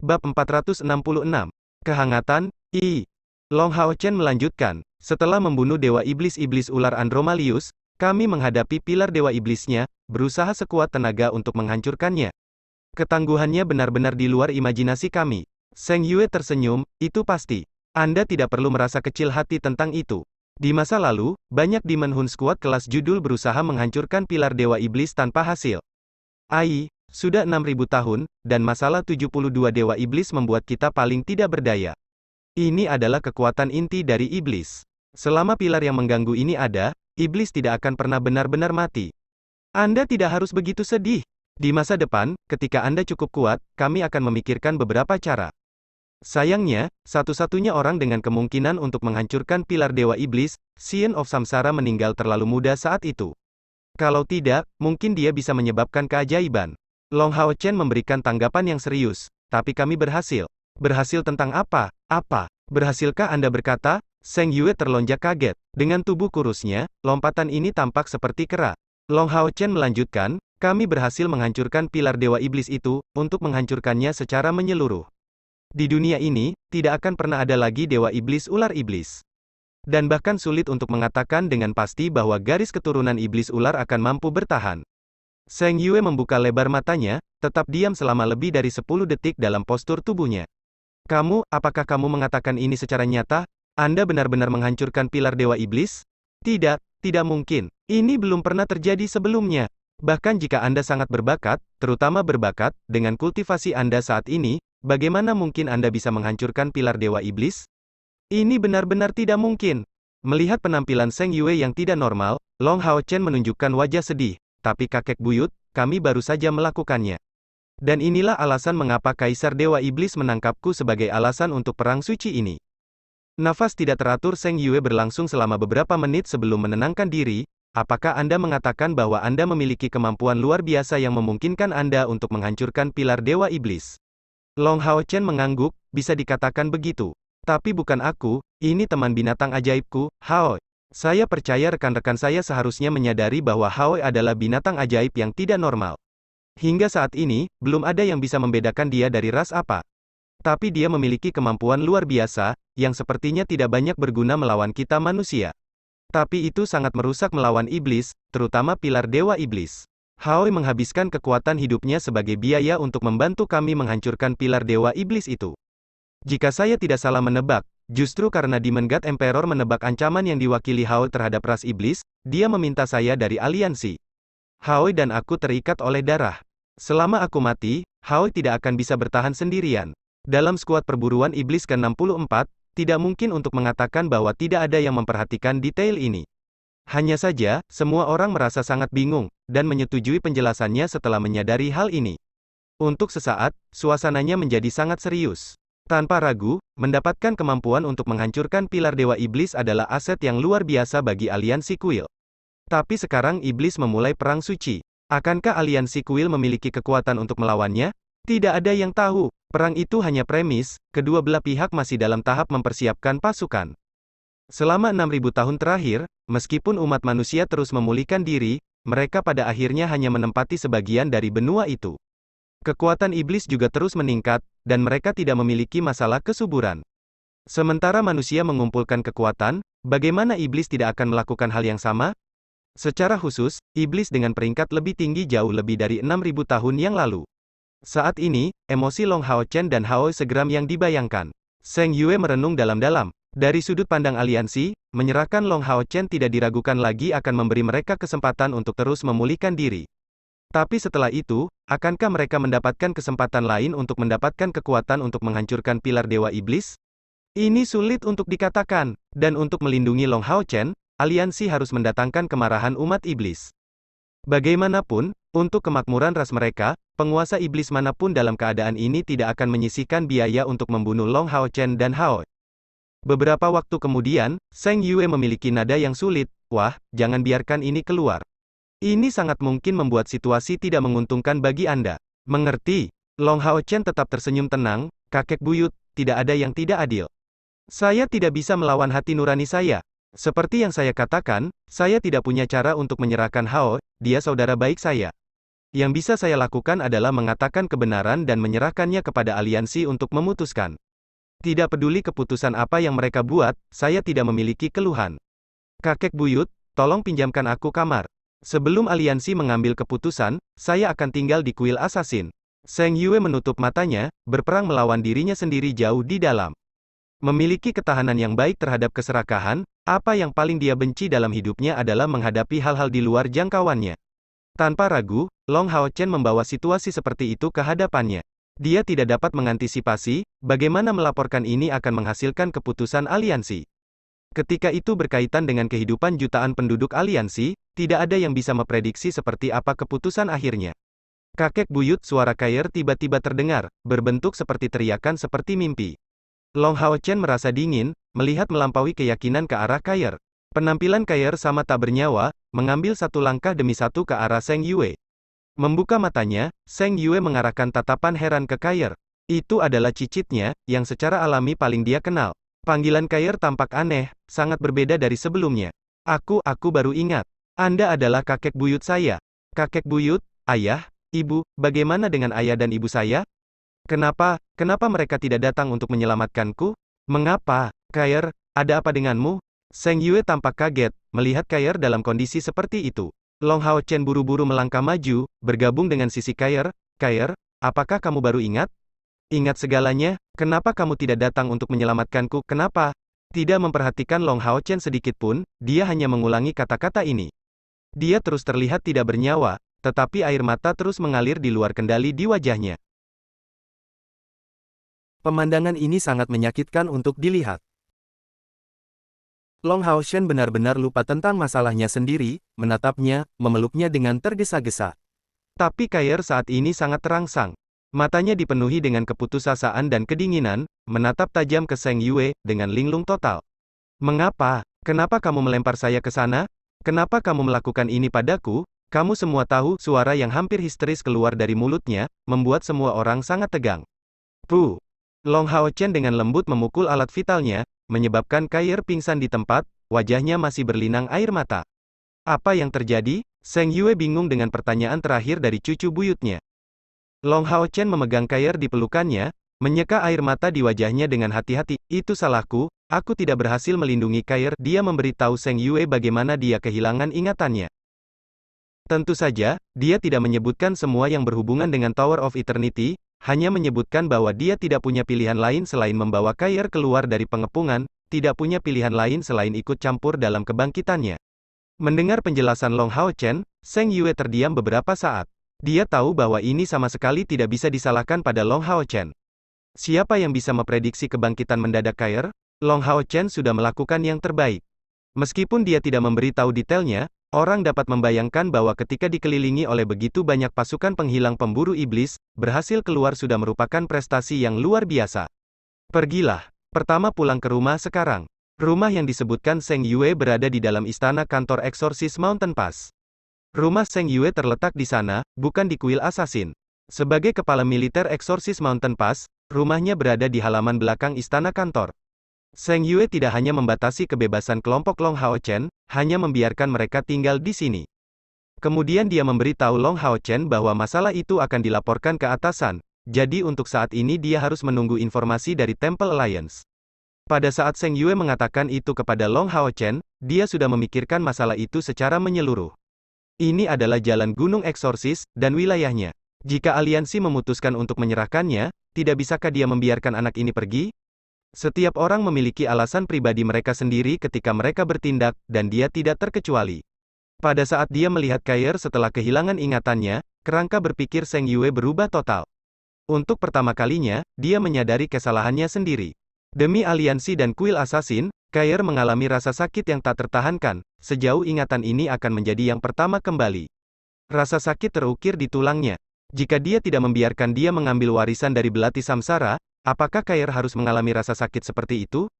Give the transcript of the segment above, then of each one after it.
Bab 466. Kehangatan, I. Long Hao Chen melanjutkan, setelah membunuh Dewa Iblis-Iblis Ular Andromalius, kami menghadapi pilar Dewa Iblisnya, berusaha sekuat tenaga untuk menghancurkannya. Ketangguhannya benar-benar di luar imajinasi kami. Seng Yue tersenyum, itu pasti. Anda tidak perlu merasa kecil hati tentang itu. Di masa lalu, banyak Demon Hun Squad kelas judul berusaha menghancurkan pilar Dewa Iblis tanpa hasil. Ai, sudah 6.000 tahun, dan masalah 72 Dewa Iblis membuat kita paling tidak berdaya. Ini adalah kekuatan inti dari Iblis. Selama pilar yang mengganggu ini ada, Iblis tidak akan pernah benar-benar mati. Anda tidak harus begitu sedih. Di masa depan, ketika Anda cukup kuat, kami akan memikirkan beberapa cara. Sayangnya, satu-satunya orang dengan kemungkinan untuk menghancurkan pilar Dewa Iblis, Scion of Samsara meninggal terlalu muda saat itu. Kalau tidak, mungkin dia bisa menyebabkan keajaiban. Long Hao Chen memberikan tanggapan yang serius, tapi kami berhasil. Berhasil tentang apa? Apa? Berhasilkah Anda berkata? Seng Yue terlonjak kaget. Dengan tubuh kurusnya, lompatan ini tampak seperti kera. Long Hao Chen melanjutkan, kami berhasil menghancurkan pilar Dewa Iblis itu, untuk menghancurkannya secara menyeluruh. Di dunia ini, tidak akan pernah ada lagi Dewa Iblis Ular Iblis. Dan bahkan sulit untuk mengatakan dengan pasti bahwa garis keturunan Iblis Ular akan mampu bertahan. Seng Yue membuka lebar matanya, tetap diam selama lebih dari 10 detik dalam postur tubuhnya. Apakah kamu mengatakan ini secara nyata? Anda benar-benar menghancurkan pilar Dewa Iblis? Tidak, tidak mungkin. Ini belum pernah terjadi sebelumnya. Bahkan jika Anda sangat berbakat, terutama berbakat, dengan kultivasi Anda saat ini, bagaimana mungkin Anda bisa menghancurkan pilar Dewa Iblis? Ini benar-benar tidak mungkin. Melihat penampilan Seng Yue yang tidak normal, Long Hao Chen menunjukkan wajah sedih. Tapi kakek buyut, kami baru saja melakukannya. Dan inilah alasan mengapa Kaisar Dewa Iblis menangkapku sebagai alasan untuk perang suci ini. Nafas tidak teratur Seng Yue berlangsung selama beberapa menit sebelum menenangkan diri. Apakah Anda mengatakan bahwa Anda memiliki kemampuan luar biasa yang memungkinkan Anda untuk menghancurkan pilar Dewa Iblis? Long Hao Chen mengangguk, bisa dikatakan begitu. Tapi bukan aku, ini teman binatang ajaibku, Hao. Saya percaya rekan-rekan saya seharusnya menyadari bahwa Hao adalah binatang ajaib yang tidak normal. Hingga saat ini, belum ada yang bisa membedakan dia dari ras apa. Tapi dia memiliki kemampuan luar biasa, yang sepertinya tidak banyak berguna melawan kita manusia. Tapi itu sangat merusak melawan iblis, terutama pilar Dewa Iblis. Hao menghabiskan kekuatan hidupnya sebagai biaya untuk membantu kami menghancurkan pilar Dewa Iblis itu. Jika saya tidak salah menebak, justru karena Demon God Emperor menebak ancaman yang diwakili Hao terhadap ras iblis, dia meminta saya dari aliansi. Hao dan aku terikat oleh darah. Selama aku mati, Hao tidak akan bisa bertahan sendirian. Dalam skuad perburuan iblis ke-64, tidak mungkin untuk mengatakan bahwa tidak ada yang memperhatikan detail ini. Hanya saja, semua orang merasa sangat bingung, dan menyetujui penjelasannya setelah menyadari hal ini. Untuk sesaat, suasananya menjadi sangat serius. Tanpa ragu, mendapatkan kemampuan untuk menghancurkan pilar Dewa Iblis adalah aset yang luar biasa bagi aliansi kuil. Tapi sekarang iblis memulai perang suci. Akankah aliansi kuil memiliki kekuatan untuk melawannya? Tidak ada yang tahu. Perang itu hanya premis, kedua belah pihak masih dalam tahap mempersiapkan pasukan. Selama 6.000 tahun terakhir, meskipun umat manusia terus memulihkan diri, mereka pada akhirnya hanya menempati sebagian dari benua itu. Kekuatan iblis juga terus meningkat, dan mereka tidak memiliki masalah kesuburan. Sementara manusia mengumpulkan kekuatan, bagaimana iblis tidak akan melakukan hal yang sama? Secara khusus, iblis dengan peringkat lebih tinggi jauh lebih dari 6.000 tahun yang lalu. Saat ini, emosi Long Hao Chen dan Hao segeram yang dibayangkan. Seng Yue merenung dalam-dalam. Dari sudut pandang aliansi, menyerahkan Long Hao Chen tidak diragukan lagi akan memberi mereka kesempatan untuk terus memulihkan diri. Tapi setelah itu, akankah mereka mendapatkan kesempatan lain untuk mendapatkan kekuatan untuk menghancurkan pilar Dewa Iblis? Ini sulit untuk dikatakan, dan untuk melindungi Long Hao Chen, aliansi harus mendatangkan kemarahan umat iblis. Bagaimanapun, untuk kemakmuran ras mereka, penguasa iblis manapun dalam keadaan ini tidak akan menyisihkan biaya untuk membunuh Long Hao Chen dan Hao. Beberapa waktu kemudian, Seng Yue memiliki nada yang sulit, wah, jangan biarkan ini keluar. Ini sangat mungkin membuat situasi tidak menguntungkan bagi Anda. Mengerti? Long Hao Chen tetap tersenyum tenang, kakek buyut, tidak ada yang tidak adil. Saya tidak bisa melawan hati nurani saya. Seperti yang saya katakan, saya tidak punya cara untuk menyerahkan Hao, dia saudara baik saya. Yang bisa saya lakukan adalah mengatakan kebenaran dan menyerahkannya kepada aliansi untuk memutuskan. Tidak peduli keputusan apa yang mereka buat, saya tidak memiliki keluhan. Kakek buyut, tolong pinjamkan aku kamar. Sebelum aliansi mengambil keputusan, saya akan tinggal di kuil assassin. Zheng Yue menutup matanya, berperang melawan dirinya sendiri jauh di dalam. Memiliki ketahanan yang baik terhadap keserakahan, apa yang paling dia benci dalam hidupnya adalah menghadapi hal-hal di luar jangkauannya. Tanpa ragu, Long Hao Chen membawa situasi seperti itu ke hadapannya. Dia tidak dapat mengantisipasi, bagaimana melaporkan ini akan menghasilkan keputusan aliansi. Ketika itu berkaitan dengan kehidupan jutaan penduduk aliansi, tidak ada yang bisa memprediksi seperti apa keputusan akhirnya. Kakek buyut, suara Kair tiba-tiba terdengar, berbentuk seperti teriakan seperti mimpi. Long Hao Chen merasa dingin, melihat melampaui keyakinan ke arah Kair. Penampilan Kair sama tak bernyawa, mengambil satu langkah demi satu ke arah Zheng Yue. Membuka matanya, Zheng Yue mengarahkan tatapan heran ke Kair. Itu adalah cicitnya, yang secara alami paling dia kenal. Panggilan Kair tampak aneh, sangat berbeda dari sebelumnya. Aku baru ingat. Anda adalah kakek buyut saya. Kakek buyut, ayah, ibu, bagaimana dengan ayah dan ibu saya? Kenapa mereka tidak datang untuk menyelamatkanku? Mengapa? Kair, ada apa denganmu? Zheng Yue tampak kaget, melihat Kair dalam kondisi seperti itu. Long Hao Chen buru-buru melangkah maju, bergabung dengan sisi Kair. Kair, apakah kamu baru ingat? Ingat segalanya, kenapa kamu tidak datang untuk menyelamatkanku? Kenapa? Tidak memperhatikan Long Hao Chen sedikit pun, dia hanya mengulangi kata-kata ini. Dia terus terlihat tidak bernyawa, tetapi air mata terus mengalir di luar kendali di wajahnya. Pemandangan ini sangat menyakitkan untuk dilihat. Long Hao Chen benar-benar lupa tentang masalahnya sendiri, menatapnya, memeluknya dengan tergesa-gesa. Tapi Kair saat ini sangat terangsang. Matanya dipenuhi dengan keputusasaan dan kedinginan, menatap tajam ke Zheng Yue, dengan linglung total. Mengapa? Kenapa kamu melempar saya ke sana? Kenapa kamu melakukan ini padaku? Kamu semua tahu, suara yang hampir histeris keluar dari mulutnya, membuat semua orang sangat tegang. Puh! Long Hao Chen dengan lembut memukul alat vitalnya, menyebabkan Kair pingsan di tempat, wajahnya masih berlinang air mata. Apa yang terjadi? Zheng Yue bingung dengan pertanyaan terakhir dari cucu buyutnya. Long Hao Chen memegang Kair di pelukannya, menyeka air mata di wajahnya dengan hati-hati. Itu salahku, aku tidak berhasil melindungi Kair. Dia memberitahu Zheng Yue bagaimana dia kehilangan ingatannya. Tentu saja, dia tidak menyebutkan semua yang berhubungan dengan Tower of Eternity, hanya menyebutkan bahwa dia tidak punya pilihan lain selain membawa Kair keluar dari pengepungan, tidak punya pilihan lain selain ikut campur dalam kebangkitannya. Mendengar penjelasan Long Hao Chen, Zheng Yue terdiam beberapa saat. Dia tahu bahwa ini sama sekali tidak bisa disalahkan pada Long Hao Chen. Siapa yang bisa memprediksi kebangkitan mendadak Kair? Long Hao Chen sudah melakukan yang terbaik. Meskipun dia tidak memberitahu detailnya, orang dapat membayangkan bahwa ketika dikelilingi oleh begitu banyak pasukan penghilang pemburu iblis, berhasil keluar sudah merupakan prestasi yang luar biasa. Pergilah. Pertama pulang ke rumah sekarang. Rumah yang disebutkan Zheng Yue berada di dalam istana kantor eksorsis Mountain Pass. Rumah Zheng Yue terletak di sana, bukan di kuil assassin. Sebagai kepala militer eksorsis Mountain Pass, rumahnya berada di halaman belakang istana kantor. Zheng Yue tidak hanya membatasi kebebasan kelompok Long Hao Chen, hanya membiarkan mereka tinggal di sini. Kemudian dia memberitahu Long Hao Chen bahwa masalah itu akan dilaporkan ke atasan, jadi untuk saat ini dia harus menunggu informasi dari Temple Alliance. Pada saat Zheng Yue mengatakan itu kepada Long Hao Chen, dia sudah memikirkan masalah itu secara menyeluruh. Ini adalah jalan Gunung Eksorsis, dan wilayahnya. Jika aliansi memutuskan untuk menyerahkannya, tidak bisakah dia membiarkan anak ini pergi? Setiap orang memiliki alasan pribadi mereka sendiri ketika mereka bertindak, dan dia tidak terkecuali. Pada saat dia melihat Kair setelah kehilangan ingatannya, kerangka berpikir Zheng Yue berubah total. Untuk pertama kalinya, dia menyadari kesalahannya sendiri. Demi aliansi dan kuil assassin, Kair mengalami rasa sakit yang tak tertahankan, sejauh ingatan ini akan menjadi yang pertama kembali. Rasa sakit terukir di tulangnya. Jika dia tidak membiarkan dia mengambil warisan dari belati samsara, apakah Kair harus mengalami rasa sakit seperti itu?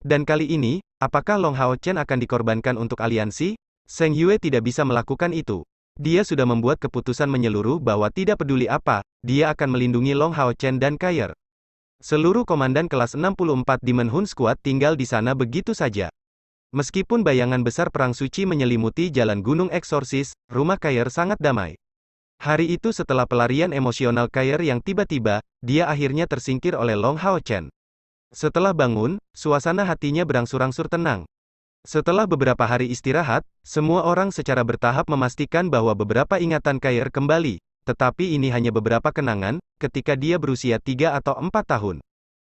Dan kali ini, apakah Long Hao Chen akan dikorbankan untuk aliansi? Zheng Yue tidak bisa melakukan itu. Dia sudah membuat keputusan menyeluruh bahwa tidak peduli apa, dia akan melindungi Long Hao Chen dan Kair. Seluruh komandan kelas 64 Demon Hun Squad tinggal di sana begitu saja. Meskipun bayangan besar perang suci menyelimuti jalan Gunung Eksorsis, rumah Kair sangat damai. Hari itu setelah pelarian emosional Kair yang tiba-tiba, dia akhirnya tersingkir oleh Long Hao Chen. Setelah bangun, suasana hatinya berangsur-angsur tenang. Setelah beberapa hari istirahat, semua orang secara bertahap memastikan bahwa beberapa ingatan Kair kembali, tetapi ini hanya beberapa kenangan, ketika dia berusia 3 atau 4 tahun.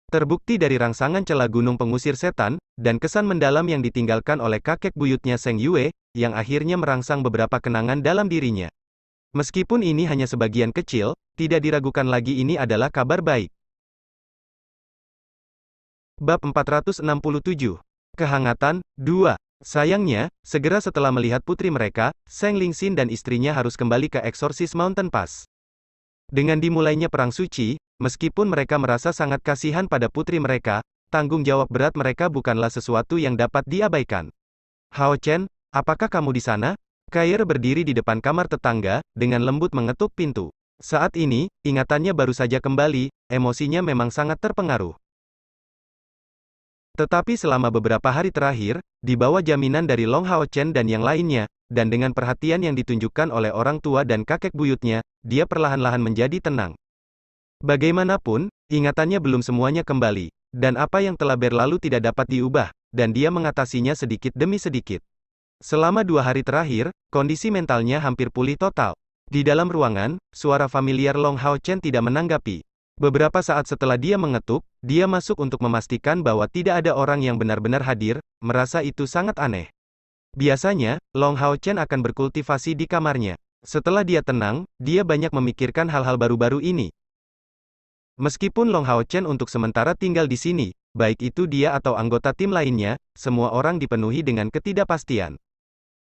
Terbukti dari rangsangan celah gunung pengusir setan, dan kesan mendalam yang ditinggalkan oleh kakek buyutnya Seng Yue, yang akhirnya merangsang beberapa kenangan dalam dirinya. Meskipun ini hanya sebagian kecil, tidak diragukan lagi ini adalah kabar baik. Bab 467. Kehangatan, 2. Sayangnya, segera setelah melihat putri mereka, Seng Lingxin dan istrinya harus kembali ke Exorcist Mountain Pass. Dengan dimulainya perang suci, meskipun mereka merasa sangat kasihan pada putri mereka, tanggung jawab berat mereka bukanlah sesuatu yang dapat diabaikan. Hao Chen, apakah kamu di sana? Kair berdiri di depan kamar tetangga, dengan lembut mengetuk pintu. Saat ini, ingatannya baru saja kembali, emosinya memang sangat terpengaruh. Tetapi selama beberapa hari terakhir, di bawah jaminan dari Long Hao Chen dan yang lainnya, dan dengan perhatian yang ditunjukkan oleh orang tua dan kakek buyutnya, dia perlahan-lahan menjadi tenang. Bagaimanapun, ingatannya belum semuanya kembali, dan apa yang telah berlalu tidak dapat diubah, dan dia mengatasinya sedikit demi sedikit. Selama 2 hari terakhir, kondisi mentalnya hampir pulih total. Di dalam ruangan, suara familiar Long Hao Chen tidak menanggapi. Beberapa saat setelah dia mengetuk, dia masuk untuk memastikan bahwa tidak ada orang yang benar-benar hadir, merasa itu sangat aneh. Biasanya, Long Hao Chen akan berkultivasi di kamarnya. Setelah dia tenang, dia banyak memikirkan hal-hal baru-baru ini. Meskipun Long Hao Chen untuk sementara tinggal di sini, baik itu dia atau anggota tim lainnya, semua orang dipenuhi dengan ketidakpastian.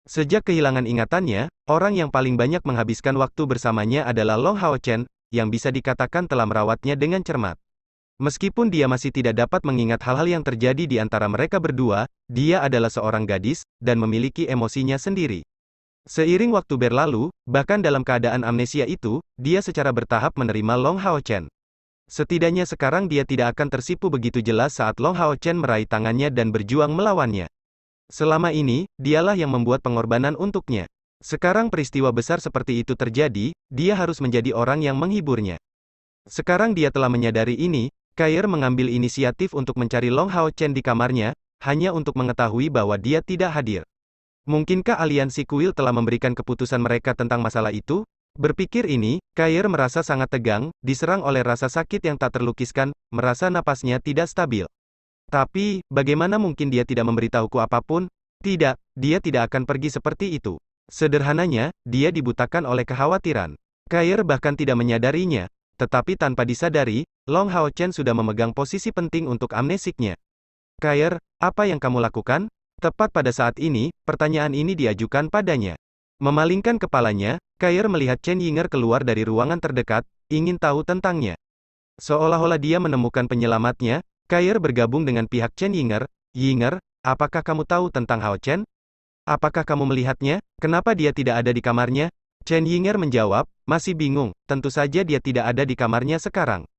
Sejak kehilangan ingatannya, orang yang paling banyak menghabiskan waktu bersamanya adalah Long Hao Chen, yang bisa dikatakan telah merawatnya dengan cermat. Meskipun dia masih tidak dapat mengingat hal-hal yang terjadi di antara mereka berdua, dia adalah seorang gadis, dan memiliki emosinya sendiri. Seiring waktu berlalu, bahkan dalam keadaan amnesia itu, dia secara bertahap menerima Long Hao Chen. Setidaknya sekarang dia tidak akan tersipu begitu jelas saat Long Hao Chen meraih tangannya dan berjuang melawannya. Selama ini, dialah yang membuat pengorbanan untuknya. Sekarang peristiwa besar seperti itu terjadi, dia harus menjadi orang yang menghiburnya. Sekarang dia telah menyadari ini, Kair mengambil inisiatif untuk mencari Long Hao Chen di kamarnya, hanya untuk mengetahui bahwa dia tidak hadir. Mungkinkah aliansi kuil telah memberikan keputusan mereka tentang masalah itu? Berpikir ini, Kair merasa sangat tegang, diserang oleh rasa sakit yang tak terlukiskan, merasa napasnya tidak stabil. Tapi, bagaimana mungkin dia tidak memberitahuku apapun? Tidak, dia tidak akan pergi seperti itu. Sederhananya, dia dibutakan oleh kekhawatiran. Kair bahkan tidak menyadarinya. Tetapi tanpa disadari, Long Hao Chen sudah memegang posisi penting untuk amnesiknya. Kair, apa yang kamu lakukan? Tepat pada saat ini, pertanyaan ini diajukan padanya. Memalingkan kepalanya, Kair melihat Chen Yinger keluar dari ruangan terdekat, ingin tahu tentangnya. Seolah-olah dia menemukan penyelamatnya, Kair bergabung dengan pihak Chen Yinger. Yinger, apakah kamu tahu tentang Hao Chen? Apakah kamu melihatnya? Kenapa dia tidak ada di kamarnya? Chen Yinger menjawab, masih bingung, tentu saja dia tidak ada di kamarnya sekarang.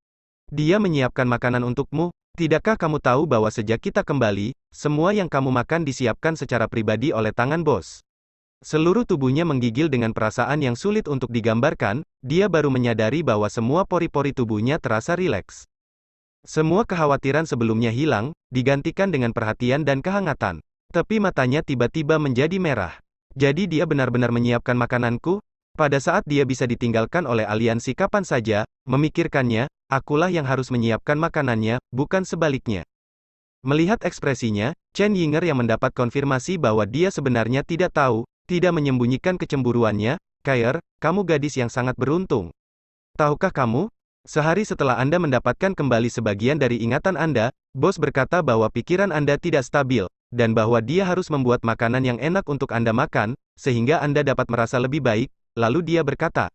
Dia menyiapkan makanan untukmu. Tidakkah kamu tahu bahwa sejak kita kembali, semua yang kamu makan disiapkan secara pribadi oleh tangan bos? Seluruh tubuhnya menggigil dengan perasaan yang sulit untuk digambarkan, dia baru menyadari bahwa semua pori-pori tubuhnya terasa rileks. Semua kekhawatiran sebelumnya hilang, digantikan dengan perhatian dan kehangatan. Tapi matanya tiba-tiba menjadi merah. Jadi dia benar-benar menyiapkan makananku? Pada saat dia bisa ditinggalkan oleh aliansi kapan saja, memikirkannya, akulah yang harus menyiapkan makanannya, bukan sebaliknya. Melihat ekspresinya, Chen Yinger yang mendapat konfirmasi bahwa dia sebenarnya tidak tahu, tidak menyembunyikan kecemburuannya. Kair, kamu gadis yang sangat beruntung. Tahukah kamu? Sehari setelah Anda mendapatkan kembali sebagian dari ingatan Anda, bos berkata bahwa pikiran Anda tidak stabil, dan bahwa dia harus membuat makanan yang enak untuk Anda makan, sehingga Anda dapat merasa lebih baik, lalu dia berkata.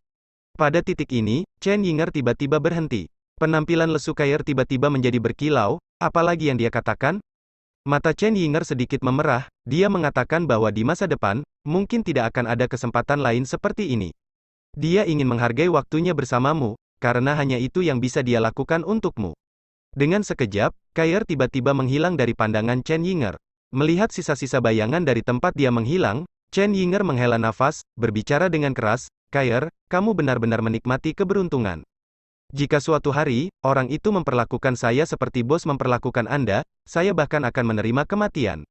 Pada titik ini, Chen Yinger tiba-tiba berhenti. Penampilan lesu Kair tiba-tiba menjadi berkilau, apalagi yang dia katakan? Mata Chen Yinger sedikit memerah, dia mengatakan bahwa di masa depan, mungkin tidak akan ada kesempatan lain seperti ini. Dia ingin menghargai waktunya bersamamu, karena hanya itu yang bisa dia lakukan untukmu. Dengan sekejap, Kair tiba-tiba menghilang dari pandangan Chen Yinger. Melihat sisa-sisa bayangan dari tempat dia menghilang, Chen Yinger menghela nafas, berbicara dengan keras, Kair, kamu benar-benar menikmati keberuntungan. Jika suatu hari, orang itu memperlakukan saya seperti bos memperlakukan Anda, saya bahkan akan menerima kematian.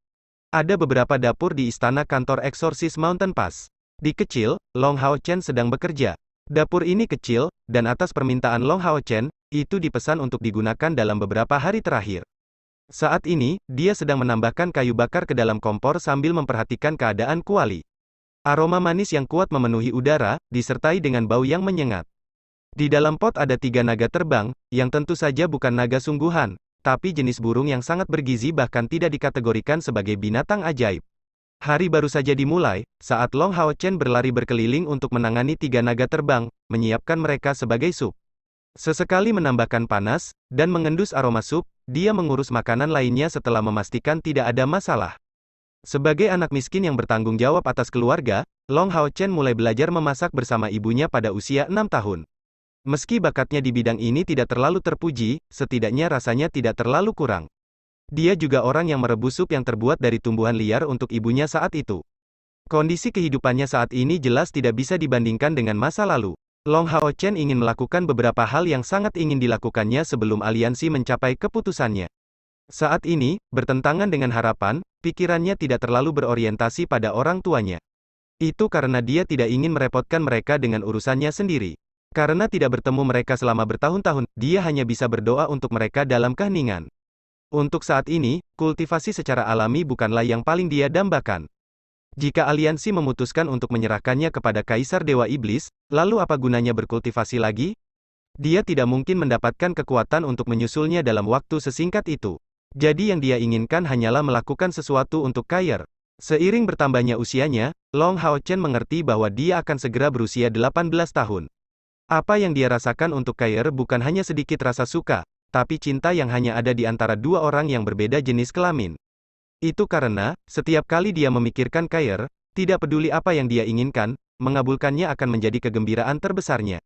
Ada beberapa dapur di istana kantor eksorsis Mountain Pass. Di kecil, Long Hao Chen sedang bekerja. Dapur ini kecil, dan atas permintaan Long Hao Chen, itu dipesan untuk digunakan dalam beberapa hari terakhir. Saat ini, dia sedang menambahkan kayu bakar ke dalam kompor sambil memperhatikan keadaan kuali. Aroma manis yang kuat memenuhi udara, disertai dengan bau yang menyengat. Di dalam pot ada 3 naga terbang, yang tentu saja bukan naga sungguhan, tapi jenis burung yang sangat bergizi bahkan tidak dikategorikan sebagai binatang ajaib. Hari baru saja dimulai, saat Long Hao Chen berlari berkeliling untuk menangani 3 naga terbang, menyiapkan mereka sebagai sup. Sesekali menambahkan panas, dan mengendus aroma sup, dia mengurus makanan lainnya setelah memastikan tidak ada masalah. Sebagai anak miskin yang bertanggung jawab atas keluarga, Long Hao Chen mulai belajar memasak bersama ibunya pada usia 6 tahun. Meski bakatnya di bidang ini tidak terlalu terpuji, setidaknya rasanya tidak terlalu kurang. Dia juga orang yang merebus sup yang terbuat dari tumbuhan liar untuk ibunya saat itu. Kondisi kehidupannya saat ini jelas tidak bisa dibandingkan dengan masa lalu. Long Hao Chen ingin melakukan beberapa hal yang sangat ingin dilakukannya sebelum aliansi mencapai keputusannya. Saat ini, bertentangan dengan harapan, pikirannya tidak terlalu berorientasi pada orang tuanya. Itu karena dia tidak ingin merepotkan mereka dengan urusannya sendiri. Karena tidak bertemu mereka selama bertahun-tahun, dia hanya bisa berdoa untuk mereka dalam keheningan. Untuk saat ini, kultivasi secara alami bukanlah yang paling dia dambakan. Jika aliansi memutuskan untuk menyerahkannya kepada Kaisar Dewa Iblis, lalu apa gunanya berkultivasi lagi? Dia tidak mungkin mendapatkan kekuatan untuk menyusulnya dalam waktu sesingkat itu. Jadi yang dia inginkan hanyalah melakukan sesuatu untuk Kair. Seiring bertambahnya usianya, Long Hao Chen mengerti bahwa dia akan segera berusia 18 tahun. Apa yang dia rasakan untuk Kair bukan hanya sedikit rasa suka, tapi cinta yang hanya ada di antara 2 orang yang berbeda jenis kelamin. Itu karena, setiap kali dia memikirkan Kair, tidak peduli apa yang dia inginkan, mengabulkannya akan menjadi kegembiraan terbesarnya.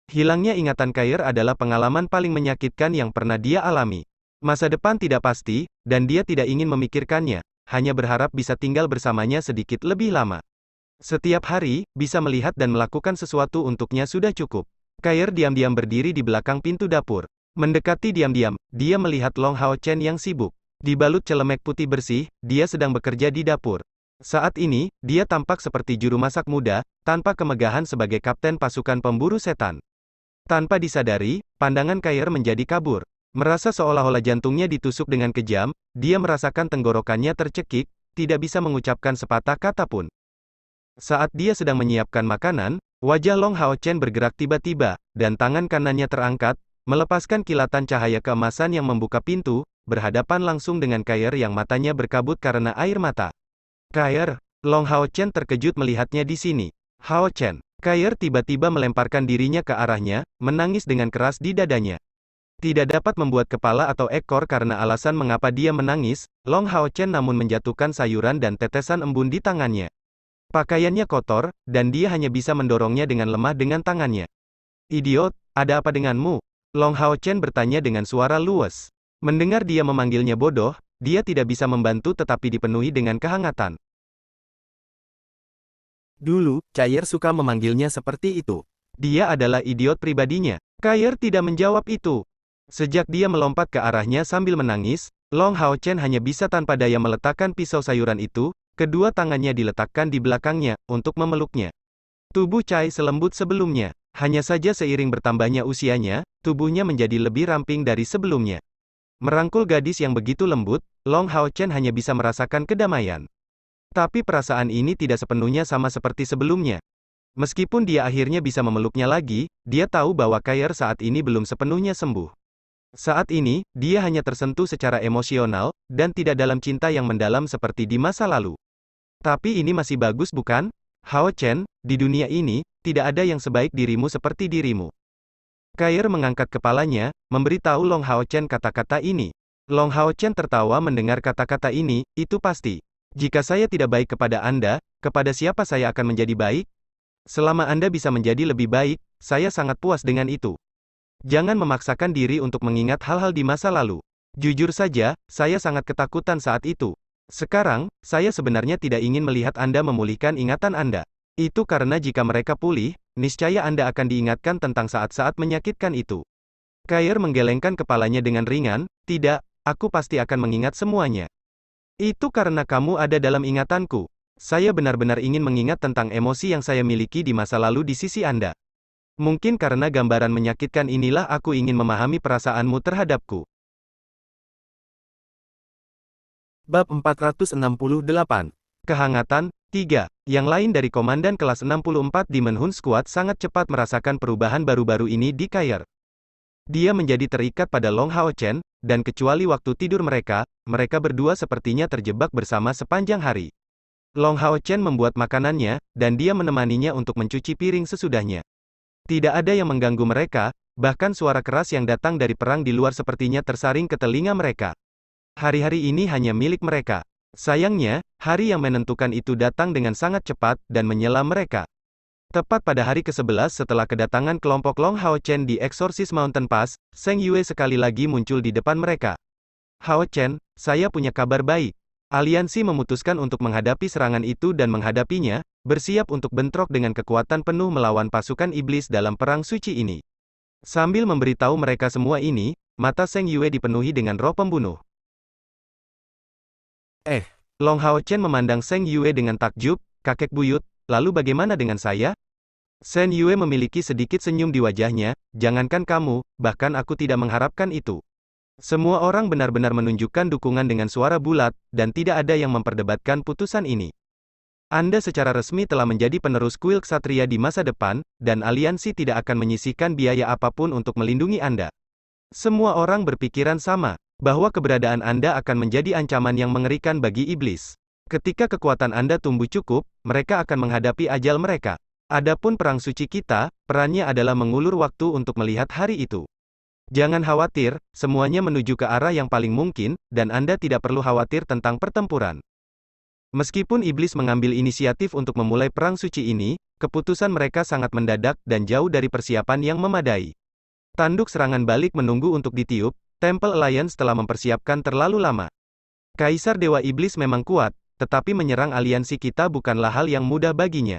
Hilangnya ingatan Kair adalah pengalaman paling menyakitkan yang pernah dia alami. Masa depan tidak pasti, dan dia tidak ingin memikirkannya, hanya berharap bisa tinggal bersamanya sedikit lebih lama. Setiap hari, bisa melihat dan melakukan sesuatu untuknya sudah cukup. Kair diam-diam berdiri di belakang pintu dapur. Mendekati diam-diam, dia melihat Long Hao Chen yang sibuk. Dibalut celemek putih bersih, dia sedang bekerja di dapur. Saat ini, dia tampak seperti juru masak muda, tanpa kemegahan sebagai kapten pasukan pemburu setan. Tanpa disadari, pandangan Kair menjadi kabur. Merasa seolah-olah jantungnya ditusuk dengan kejam, dia merasakan tenggorokannya tercekik, tidak bisa mengucapkan sepatah kata pun. Saat dia sedang menyiapkan makanan, wajah Long Hao Chen bergerak tiba-tiba, dan tangan kanannya terangkat, melepaskan kilatan cahaya keemasan yang membuka pintu, berhadapan langsung dengan Kair yang matanya berkabut karena air mata. Kair, Long Hao Chen terkejut melihatnya di sini. Hao Chen, Kair tiba-tiba melemparkan dirinya ke arahnya, menangis dengan keras di dadanya. Tidak dapat membuat kepala atau ekor karena alasan mengapa dia menangis, Long Hao Chen namun menjatuhkan sayuran dan tetesan embun di tangannya. Pakaiannya kotor, dan dia hanya bisa mendorongnya dengan lemah dengan tangannya. Idiot, ada apa denganmu? Long Hao Chen bertanya dengan suara luwes. Mendengar dia memanggilnya bodoh, dia tidak bisa membantu tetapi dipenuhi dengan kehangatan. Dulu, Kair suka memanggilnya seperti itu. Dia adalah idiot pribadinya. Kair tidak menjawab itu. Sejak dia melompat ke arahnya sambil menangis, Long Hao Chen hanya bisa tanpa daya meletakkan pisau sayuran itu. Kedua tangannya diletakkan di belakangnya, untuk memeluknya. Tubuh Cai selembut sebelumnya. Hanya saja seiring bertambahnya usianya, tubuhnya menjadi lebih ramping dari sebelumnya. Merangkul gadis yang begitu lembut, Long Hao Chen hanya bisa merasakan kedamaian. Tapi perasaan ini tidak sepenuhnya sama seperti sebelumnya. Meskipun dia akhirnya bisa memeluknya lagi, dia tahu bahwa Kair saat ini belum sepenuhnya sembuh. Saat ini, dia hanya tersentuh secara emosional, dan tidak dalam cinta yang mendalam seperti di masa lalu. Tapi ini masih bagus bukan? Hao Chen, di dunia ini, tidak ada yang sebaik dirimu seperti dirimu. Kair mengangkat kepalanya, memberitahu Long Hao Chen kata-kata ini. Long Hao Chen tertawa mendengar kata-kata ini, itu pasti. Jika saya tidak baik kepada Anda, kepada siapa saya akan menjadi baik? Selama Anda bisa menjadi lebih baik, saya sangat puas dengan itu. Jangan memaksakan diri untuk mengingat hal-hal di masa lalu. Jujur saja, saya sangat ketakutan saat itu. Sekarang, saya sebenarnya tidak ingin melihat Anda memulihkan ingatan Anda. Itu karena jika mereka pulih, niscaya Anda akan diingatkan tentang saat-saat menyakitkan itu. Kair menggelengkan kepalanya dengan ringan, tidak, aku pasti akan mengingat semuanya. Itu karena kamu ada dalam ingatanku. Saya benar-benar ingin mengingat tentang emosi yang saya miliki di masa lalu di sisi Anda. Mungkin karena gambaran menyakitkan inilah aku ingin memahami perasaanmu terhadapku. Bab 468. Kehangatan, 3. Yang lain dari Komandan kelas 64 di Menhun Squad sangat cepat merasakan perubahan baru-baru ini di Kair. Dia menjadi terikat pada Long Hao Chen, dan kecuali waktu tidur mereka berdua sepertinya terjebak bersama sepanjang hari. Long Hao Chen membuat makanannya, dan dia menemaninya untuk mencuci piring sesudahnya. Tidak ada yang mengganggu mereka, bahkan suara keras yang datang dari perang di luar sepertinya tersaring ke telinga mereka. Hari-hari ini hanya milik mereka. Sayangnya, hari yang menentukan itu datang dengan sangat cepat, dan menyelam mereka. Tepat pada hari ke-11 setelah kedatangan kelompok Long Hao Chen di Exorcist Mountain Pass, Zheng Yue sekali lagi muncul di depan mereka. Hao Chen, saya punya kabar baik. Aliansi memutuskan untuk menghadapi serangan itu dan menghadapinya, bersiap untuk bentrok dengan kekuatan penuh melawan pasukan iblis dalam perang suci ini. Sambil memberitahu mereka semua ini, mata Zheng Yue dipenuhi dengan roh pembunuh. Long Hao Chen memandang Zheng Yue dengan takjub, kakek buyut, lalu bagaimana dengan saya? Zheng Yue memiliki sedikit senyum di wajahnya, jangankan kamu, bahkan aku tidak mengharapkan itu. Semua orang benar-benar menunjukkan dukungan dengan suara bulat, dan tidak ada yang memperdebatkan putusan ini. Anda secara resmi telah menjadi penerus kuil ksatria di masa depan, dan aliansi tidak akan menyisihkan biaya apapun untuk melindungi Anda. Semua orang berpikiran sama, bahwa keberadaan Anda akan menjadi ancaman yang mengerikan bagi iblis. Ketika kekuatan Anda tumbuh cukup, mereka akan menghadapi ajal mereka. Adapun perang suci kita, perannya adalah mengulur waktu untuk melihat hari itu. Jangan khawatir, semuanya menuju ke arah yang paling mungkin, dan Anda tidak perlu khawatir tentang pertempuran. Meskipun iblis mengambil inisiatif untuk memulai perang suci ini, keputusan mereka sangat mendadak dan jauh dari persiapan yang memadai. Tanduk serangan balik menunggu untuk ditiup, Temple Alliance telah mempersiapkan terlalu lama. Kaisar Dewa Iblis memang kuat, tetapi menyerang aliansi kita bukanlah hal yang mudah baginya.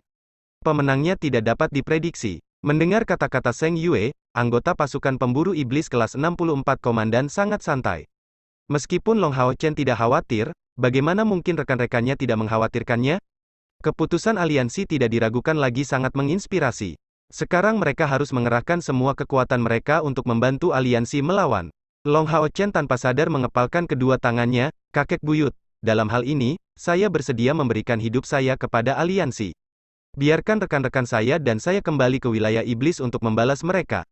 Pemenangnya tidak dapat diprediksi. Mendengar kata-kata Zheng Yue, anggota pasukan pemburu iblis kelas 64 komandan sangat santai. Meskipun Long Hao Chen tidak khawatir, bagaimana mungkin rekan-rekannya tidak mengkhawatirkannya? Keputusan aliansi tidak diragukan lagi sangat menginspirasi. Sekarang mereka harus mengerahkan semua kekuatan mereka untuk membantu aliansi melawan. Long Hao Chen tanpa sadar mengepalkan kedua tangannya, kakek buyut. Dalam hal ini, saya bersedia memberikan hidup saya kepada aliansi. Biarkan rekan-rekan saya dan saya kembali ke wilayah iblis untuk membalas mereka.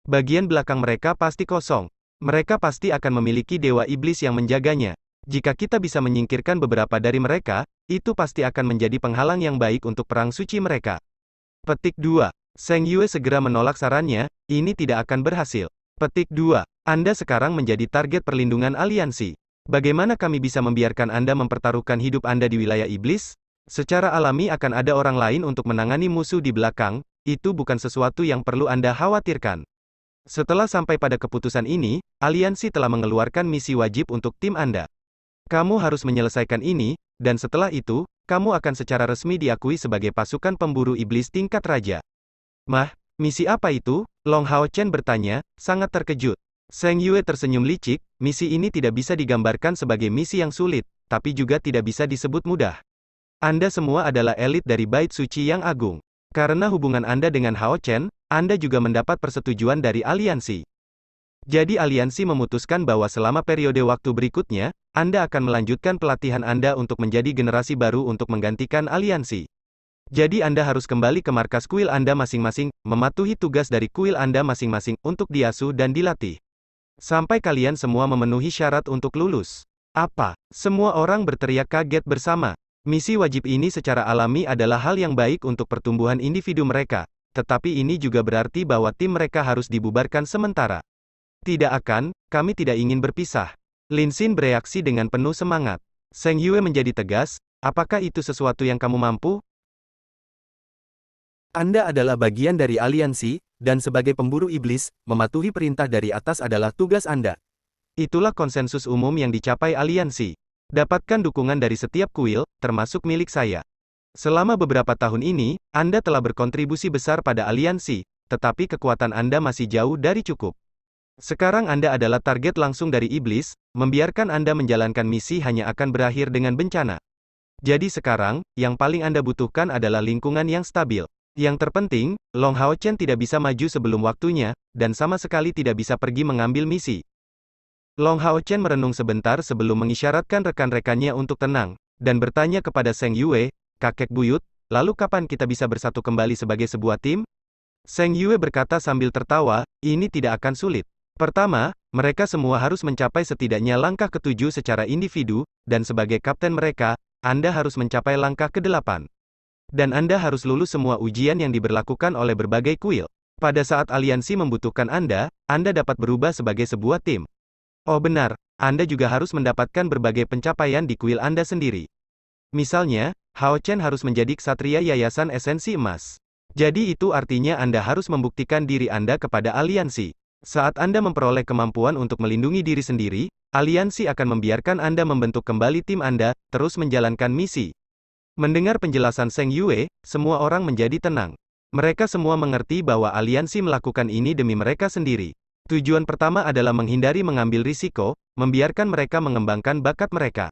Bagian belakang mereka pasti kosong. Mereka pasti akan memiliki dewa iblis yang menjaganya. Jika kita bisa menyingkirkan beberapa dari mereka, itu pasti akan menjadi penghalang yang baik untuk perang suci mereka. Petik 2. Zheng Yue segera menolak sarannya, ini tidak akan berhasil. Petik 2. Anda sekarang menjadi target perlindungan aliansi. Bagaimana kami bisa membiarkan Anda mempertaruhkan hidup Anda di wilayah iblis? Secara alami akan ada orang lain untuk menangani musuh di belakang, itu bukan sesuatu yang perlu Anda khawatirkan. Setelah sampai pada keputusan ini, aliansi telah mengeluarkan misi wajib untuk tim Anda. Kamu harus menyelesaikan ini, dan setelah itu, kamu akan secara resmi diakui sebagai pasukan pemburu iblis tingkat raja. Misi apa itu? Long Hao Chen bertanya, sangat terkejut. Zheng Yue tersenyum licik, misi ini tidak bisa digambarkan sebagai misi yang sulit, tapi juga tidak bisa disebut mudah. Anda semua adalah elit dari bait suci yang agung. Karena hubungan Anda dengan Hao Chen, Anda juga mendapat persetujuan dari aliansi. Jadi aliansi memutuskan bahwa selama periode waktu berikutnya, Anda akan melanjutkan pelatihan Anda untuk menjadi generasi baru untuk menggantikan aliansi. Jadi Anda harus kembali ke markas kuil Anda masing-masing, mematuhi tugas dari kuil Anda masing-masing, untuk diasuh dan dilatih. Sampai kalian semua memenuhi syarat untuk lulus. Apa? Semua orang berteriak kaget bersama. Misi wajib ini secara alami adalah hal yang baik untuk pertumbuhan individu mereka, tetapi ini juga berarti bahwa tim mereka harus dibubarkan sementara. Tidak akan, kami tidak ingin berpisah. Lin Xin bereaksi dengan penuh semangat. Zheng Yue menjadi tegas, apakah itu sesuatu yang kamu mampu? Anda adalah bagian dari aliansi, dan sebagai pemburu iblis, mematuhi perintah dari atas adalah tugas Anda. Itulah konsensus umum yang dicapai aliansi. Dapatkan dukungan dari setiap kuil, termasuk milik saya. Selama beberapa tahun ini, Anda telah berkontribusi besar pada aliansi, tetapi kekuatan Anda masih jauh dari cukup. Sekarang Anda adalah target langsung dari iblis, membiarkan Anda menjalankan misi hanya akan berakhir dengan bencana. Jadi sekarang, yang paling Anda butuhkan adalah lingkungan yang stabil. Yang terpenting, Long Hao Chen tidak bisa maju sebelum waktunya, dan sama sekali tidak bisa pergi mengambil misi. Long Hao Chen merenung sebentar sebelum mengisyaratkan rekan-rekannya untuk tenang, dan bertanya kepada Seng Yue, kakek buyut, lalu kapan kita bisa bersatu kembali sebagai sebuah tim? Seng Yue berkata sambil tertawa, ini tidak akan sulit. Pertama, mereka semua harus mencapai setidaknya langkah ke-7 secara individu, dan sebagai kapten mereka, Anda harus mencapai langkah ke-8. Dan Anda harus lulus semua ujian yang diberlakukan oleh berbagai kuil. Pada saat aliansi membutuhkan Anda dapat berubah sebagai sebuah tim. Oh benar, Anda juga harus mendapatkan berbagai pencapaian di kuil Anda sendiri. Misalnya, Hao Chen harus menjadi ksatria yayasan esensi emas. Jadi itu artinya Anda harus membuktikan diri Anda kepada aliansi. Saat Anda memperoleh kemampuan untuk melindungi diri sendiri, aliansi akan membiarkan Anda membentuk kembali tim Anda, terus menjalankan misi. Mendengar penjelasan Seng Yue, semua orang menjadi tenang. Mereka semua mengerti bahwa aliansi melakukan ini demi mereka sendiri. Tujuan pertama adalah menghindari mengambil risiko, membiarkan mereka mengembangkan bakat mereka.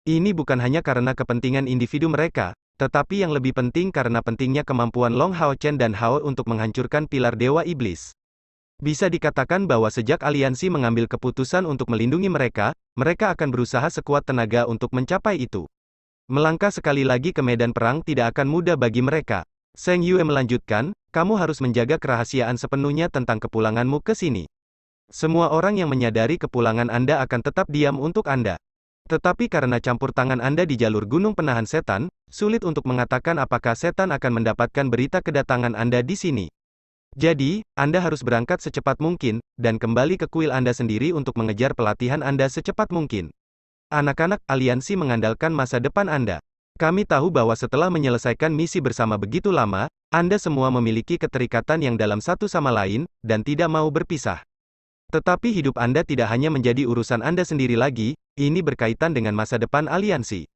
Ini bukan hanya karena kepentingan individu mereka, tetapi yang lebih penting karena pentingnya kemampuan Long Hao Chen dan Hao untuk menghancurkan pilar Dewa Iblis. Bisa dikatakan bahwa sejak aliansi mengambil keputusan untuk melindungi mereka, mereka akan berusaha sekuat tenaga untuk mencapai itu. Melangkah sekali lagi ke medan perang tidak akan mudah bagi mereka. Seng Yue melanjutkan, kamu harus menjaga kerahasiaan sepenuhnya tentang kepulanganmu ke sini. Semua orang yang menyadari kepulangan Anda akan tetap diam untuk Anda. Tetapi karena campur tangan Anda di jalur gunung penahan setan, sulit untuk mengatakan apakah setan akan mendapatkan berita kedatangan Anda di sini. Jadi, Anda harus berangkat secepat mungkin, dan kembali ke kuil Anda sendiri untuk mengejar pelatihan Anda secepat mungkin. Anak-anak aliansi mengandalkan masa depan Anda. Kami tahu bahwa setelah menyelesaikan misi bersama begitu lama, Anda semua memiliki keterikatan yang dalam satu sama lain, dan tidak mau berpisah. Tetapi hidup Anda tidak hanya menjadi urusan Anda sendiri lagi, ini berkaitan dengan masa depan aliansi.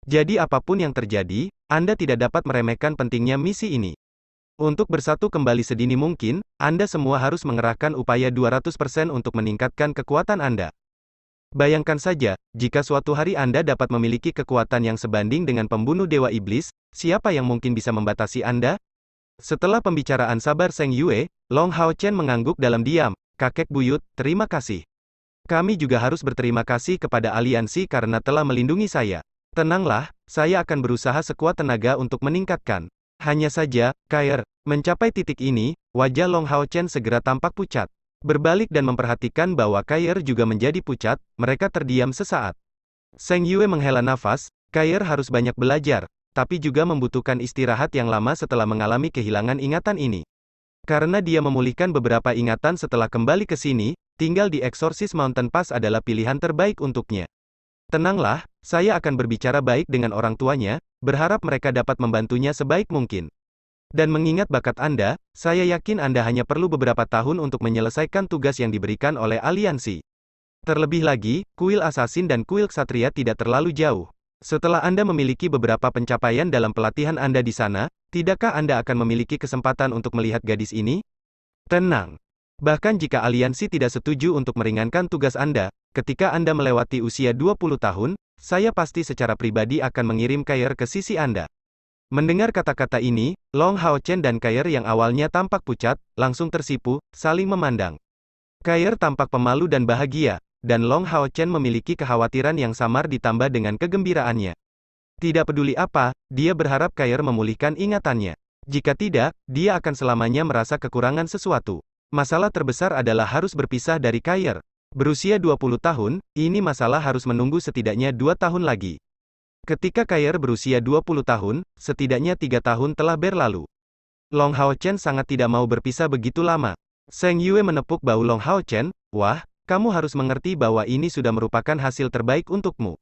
Jadi apapun yang terjadi, Anda tidak dapat meremehkan pentingnya misi ini. Untuk bersatu kembali sedini mungkin, Anda semua harus mengerahkan upaya 200% untuk meningkatkan kekuatan Anda. Bayangkan saja, jika suatu hari Anda dapat memiliki kekuatan yang sebanding dengan pembunuh Dewa Iblis, siapa yang mungkin bisa membatasi Anda? Setelah pembicaraan sabar Seng Yue, Long Hao Chen mengangguk dalam diam. Kakek buyut, terima kasih. Kami juga harus berterima kasih kepada aliansi karena telah melindungi saya. Tenanglah, saya akan berusaha sekuat tenaga untuk meningkatkan. Hanya saja, Kair, mencapai titik ini, wajah Long Hao Chen segera tampak pucat. Berbalik dan memperhatikan bahwa Kair juga menjadi pucat, mereka terdiam sesaat. Seng Yue menghela nafas, Kair harus banyak belajar, tapi juga membutuhkan istirahat yang lama setelah mengalami kehilangan ingatan ini. Karena dia memulihkan beberapa ingatan setelah kembali ke sini, tinggal di Exorcist Mountain Pass adalah pilihan terbaik untuknya. Tenanglah, saya akan berbicara baik dengan orang tuanya, berharap mereka dapat membantunya sebaik mungkin. Dan mengingat bakat Anda, saya yakin Anda hanya perlu beberapa tahun untuk menyelesaikan tugas yang diberikan oleh aliansi. Terlebih lagi, kuil Assassin dan kuil Ksatria tidak terlalu jauh. Setelah Anda memiliki beberapa pencapaian dalam pelatihan Anda di sana, tidakkah Anda akan memiliki kesempatan untuk melihat gadis ini? Tenang. Bahkan jika aliansi tidak setuju untuk meringankan tugas Anda, ketika Anda melewati usia 20 tahun, saya pasti secara pribadi akan mengirim Kair ke sisi Anda. Mendengar kata-kata ini, Long Hao Chen dan Kair yang awalnya tampak pucat, langsung tersipu, saling memandang. Kair tampak pemalu dan bahagia, dan Long Hao Chen memiliki kekhawatiran yang samar ditambah dengan kegembiraannya. Tidak peduli apa, dia berharap Kair memulihkan ingatannya. Jika tidak, dia akan selamanya merasa kekurangan sesuatu. Masalah terbesar adalah harus berpisah dari Kair. Berusia 20 tahun, ini masalah harus menunggu setidaknya 2 tahun lagi. Ketika Kair berusia 20 tahun, setidaknya 3 tahun telah berlalu. Long Hao Chen sangat tidak mau berpisah begitu lama. Seng Yue menepuk bahu Long Hao Chen, wah, kamu harus mengerti bahwa ini sudah merupakan hasil terbaik untukmu.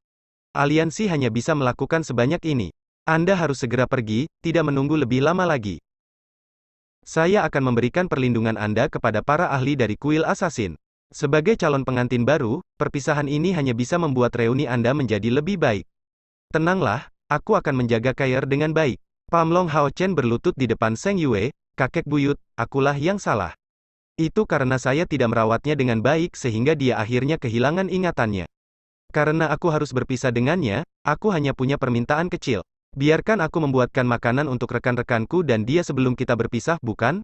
Aliansi hanya bisa melakukan sebanyak ini. Anda harus segera pergi, tidak menunggu lebih lama lagi. Saya akan memberikan perlindungan Anda kepada para ahli dari kuil Assassin. Sebagai calon pengantin baru, perpisahan ini hanya bisa membuat reuni Anda menjadi lebih baik. Tenanglah, aku akan menjaga Kair dengan baik. Pam Long Hao Chen berlutut di depan Seng Yue, kakek buyut, akulah yang salah. Itu karena saya tidak merawatnya dengan baik sehingga dia akhirnya kehilangan ingatannya. Karena aku harus berpisah dengannya, aku hanya punya permintaan kecil. Biarkan aku membuatkan makanan untuk rekan-rekanku dan dia sebelum kita berpisah, bukan?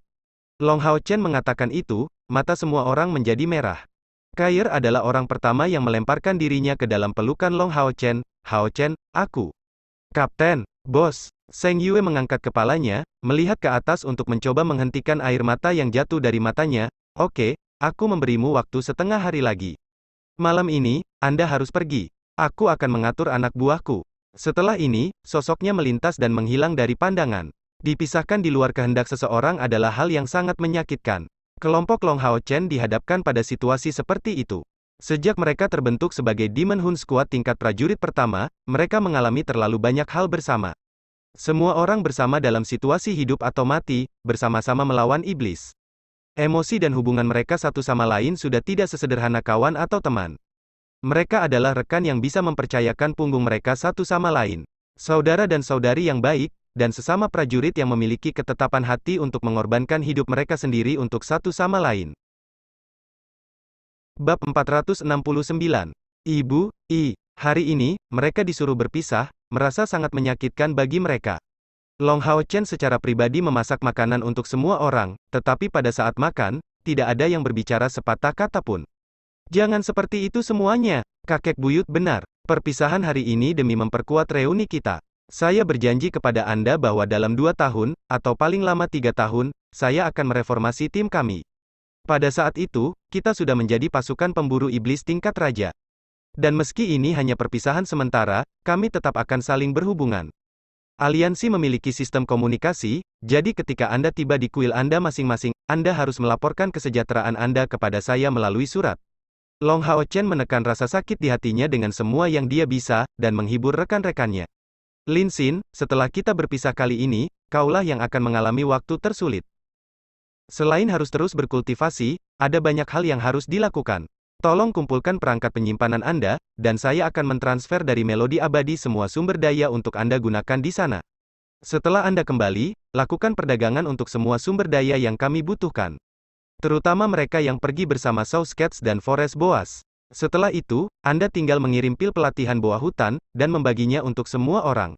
Long Hao Chen mengatakan itu, mata semua orang menjadi merah. Kair adalah orang pertama yang melemparkan dirinya ke dalam pelukan Long Hao Chen. Hao Chen, aku. Kapten, bos. Seng Yue mengangkat kepalanya, melihat ke atas untuk mencoba menghentikan air mata yang jatuh dari matanya. Oke, aku memberimu waktu setengah hari lagi. Malam ini, Anda harus pergi. Aku akan mengatur anak buahku. Setelah ini, sosoknya melintas dan menghilang dari pandangan. Dipisahkan di luar kehendak seseorang adalah hal yang sangat menyakitkan. Kelompok Long Hao Chen dihadapkan pada situasi seperti itu. Sejak mereka terbentuk sebagai Demon Hun Squad tingkat prajurit pertama, mereka mengalami terlalu banyak hal bersama. Semua orang bersama dalam situasi hidup atau mati, bersama-sama melawan iblis. Emosi dan hubungan mereka satu sama lain sudah tidak sesederhana kawan atau teman. Mereka adalah rekan yang bisa mempercayakan punggung mereka satu sama lain. Saudara dan saudari yang baik, dan sesama prajurit yang memiliki ketetapan hati untuk mengorbankan hidup mereka sendiri untuk satu sama lain. Bab 469. Ibu, hari ini, mereka disuruh berpisah, merasa sangat menyakitkan bagi mereka. Long Hao Chen secara pribadi memasak makanan untuk semua orang, tetapi pada saat makan, tidak ada yang berbicara sepatah kata pun. Jangan seperti itu semuanya, kakek buyut benar. Perpisahan hari ini demi memperkuat reuni kita. Saya berjanji kepada Anda bahwa dalam 2 tahun, atau paling lama 3 tahun, saya akan mereformasi tim kami. Pada saat itu, kita sudah menjadi pasukan pemburu iblis tingkat raja. Dan meski ini hanya perpisahan sementara, kami tetap akan saling berhubungan. Aliansi memiliki sistem komunikasi, jadi ketika Anda tiba di kuil Anda masing-masing, Anda harus melaporkan kesejahteraan Anda kepada saya melalui surat. Long Hao Chen menekan rasa sakit di hatinya dengan semua yang dia bisa, dan menghibur rekan-rekannya. Lin Xin, setelah kita berpisah kali ini, kaulah yang akan mengalami waktu tersulit. Selain harus terus berkultivasi, ada banyak hal yang harus dilakukan. Tolong kumpulkan perangkat penyimpanan Anda, dan saya akan mentransfer dari Melodi Abadi semua sumber daya untuk Anda gunakan di sana. Setelah Anda kembali, lakukan perdagangan untuk semua sumber daya yang kami butuhkan. Terutama mereka yang pergi bersama Souscats dan Forest Boas. Setelah itu, Anda tinggal mengirim pil pelatihan boa hutan, dan membaginya untuk semua orang.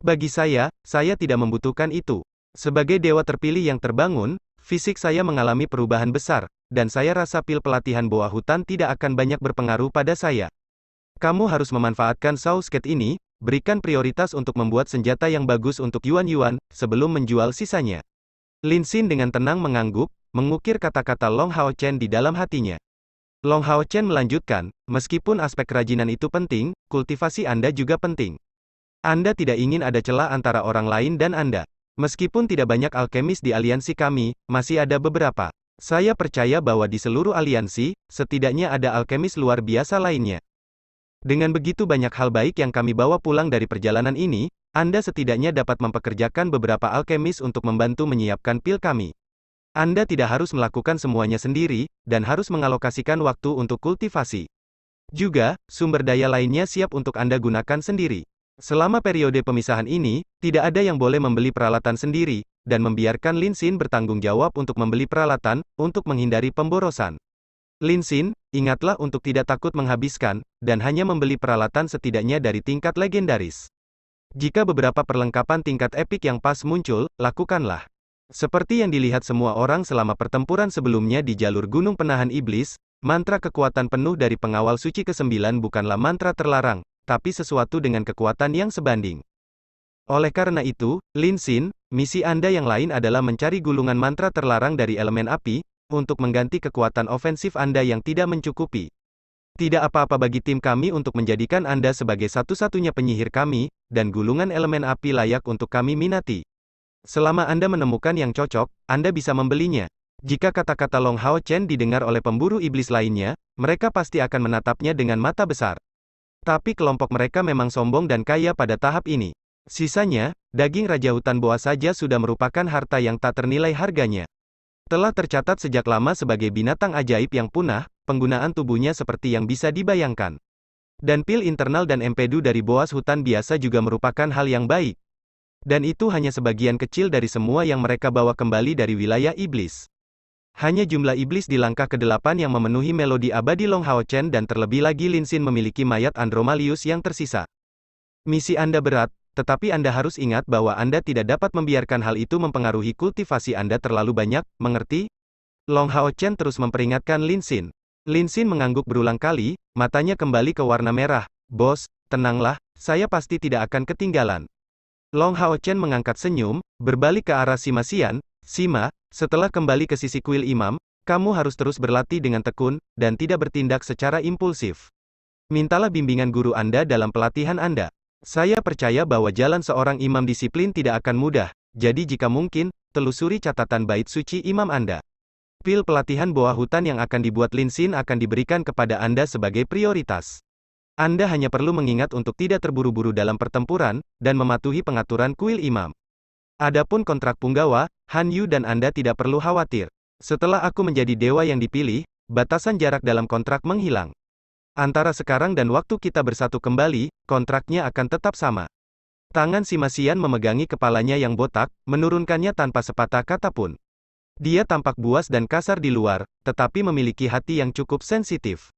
Bagi saya tidak membutuhkan itu. Sebagai dewa terpilih yang terbangun, fisik saya mengalami perubahan besar, dan saya rasa pil pelatihan boa hutan tidak akan banyak berpengaruh pada saya. Kamu harus memanfaatkan Souscat ini, berikan prioritas untuk membuat senjata yang bagus untuk Yuan-Yuan, sebelum menjual sisanya. Lin Xin dengan tenang mengangguk, mengukir kata-kata Long Hao Chen di dalam hatinya. Long Hao Chen melanjutkan, meskipun aspek kerajinan itu penting, kultivasi Anda juga penting. Anda tidak ingin ada celah antara orang lain dan Anda. Meskipun tidak banyak alkemis di aliansi kami, masih ada beberapa. Saya percaya bahwa di seluruh aliansi, setidaknya ada alkemis luar biasa lainnya. Dengan begitu banyak hal baik yang kami bawa pulang dari perjalanan ini, Anda setidaknya dapat mempekerjakan beberapa alkemis untuk membantu menyiapkan pil kami. Anda tidak harus melakukan semuanya sendiri, dan harus mengalokasikan waktu untuk kultivasi. Juga, sumber daya lainnya siap untuk Anda gunakan sendiri. Selama periode pemisahan ini, tidak ada yang boleh membeli peralatan sendiri, dan membiarkan Lin Xin bertanggung jawab untuk membeli peralatan, untuk menghindari pemborosan. Lin Xin, ingatlah untuk tidak takut menghabiskan, dan hanya membeli peralatan setidaknya dari tingkat legendaris. Jika beberapa perlengkapan tingkat epik yang pas muncul, lakukanlah. Seperti yang dilihat semua orang selama pertempuran sebelumnya di jalur Gunung Penahan Iblis, mantra kekuatan penuh dari pengawal suci ke-9 bukanlah mantra terlarang, tapi sesuatu dengan kekuatan yang sebanding. Oleh karena itu, Lin Xin, misi Anda yang lain adalah mencari gulungan mantra terlarang dari elemen api, untuk mengganti kekuatan ofensif Anda yang tidak mencukupi. Tidak apa-apa bagi tim kami untuk menjadikan Anda sebagai satu-satunya penyihir kami, dan gulungan elemen api layak untuk kami minati. Selama Anda menemukan yang cocok, Anda bisa membelinya. Jika kata-kata Long Hao Chen didengar oleh pemburu iblis lainnya, mereka pasti akan menatapnya dengan mata besar. Tapi kelompok mereka memang sombong dan kaya pada tahap ini. Sisanya, daging Raja Hutan Boa saja sudah merupakan harta yang tak ternilai harganya. Telah tercatat sejak lama sebagai binatang ajaib yang punah, penggunaan tubuhnya seperti yang bisa dibayangkan. Dan pil internal dan empedu dari boas hutan biasa juga merupakan hal yang baik. Dan itu hanya sebagian kecil dari semua yang mereka bawa kembali dari wilayah iblis. Hanya jumlah iblis di langkah ke-8 yang memenuhi melodi abadi Long Hao Chen dan terlebih lagi Lin Xin memiliki mayat Andromalius yang tersisa. Misi Anda berat, tetapi Anda harus ingat bahwa Anda tidak dapat membiarkan hal itu mempengaruhi kultivasi Anda terlalu banyak, mengerti? Long Hao Chen terus memperingatkan Lin Xin. Lin Xin mengangguk berulang kali, matanya kembali ke warna merah. Bos, tenanglah, saya pasti tidak akan ketinggalan. Long Hao Chen mengangkat senyum, berbalik ke arah Sima Xian. Sima, setelah kembali ke sisi kuil imam, kamu harus terus berlatih dengan tekun, dan tidak bertindak secara impulsif. Mintalah bimbingan guru Anda dalam pelatihan Anda. Saya percaya bahwa jalan seorang imam disiplin tidak akan mudah, jadi jika mungkin, telusuri catatan bait suci imam Anda. Pil pelatihan boa hutan yang akan dibuat Lin Xin akan diberikan kepada Anda sebagai prioritas. Anda hanya perlu mengingat untuk tidak terburu-buru dalam pertempuran, dan mematuhi pengaturan kuil imam. Adapun kontrak punggawa, Han Yu dan Anda tidak perlu khawatir. Setelah aku menjadi dewa yang dipilih, batasan jarak dalam kontrak menghilang. Antara sekarang dan waktu kita bersatu kembali, kontraknya akan tetap sama. Tangan Sima Xian memegangi kepalanya yang botak, menurunkannya tanpa sepatah kata pun. Dia tampak buas dan kasar di luar, tetapi memiliki hati yang cukup sensitif.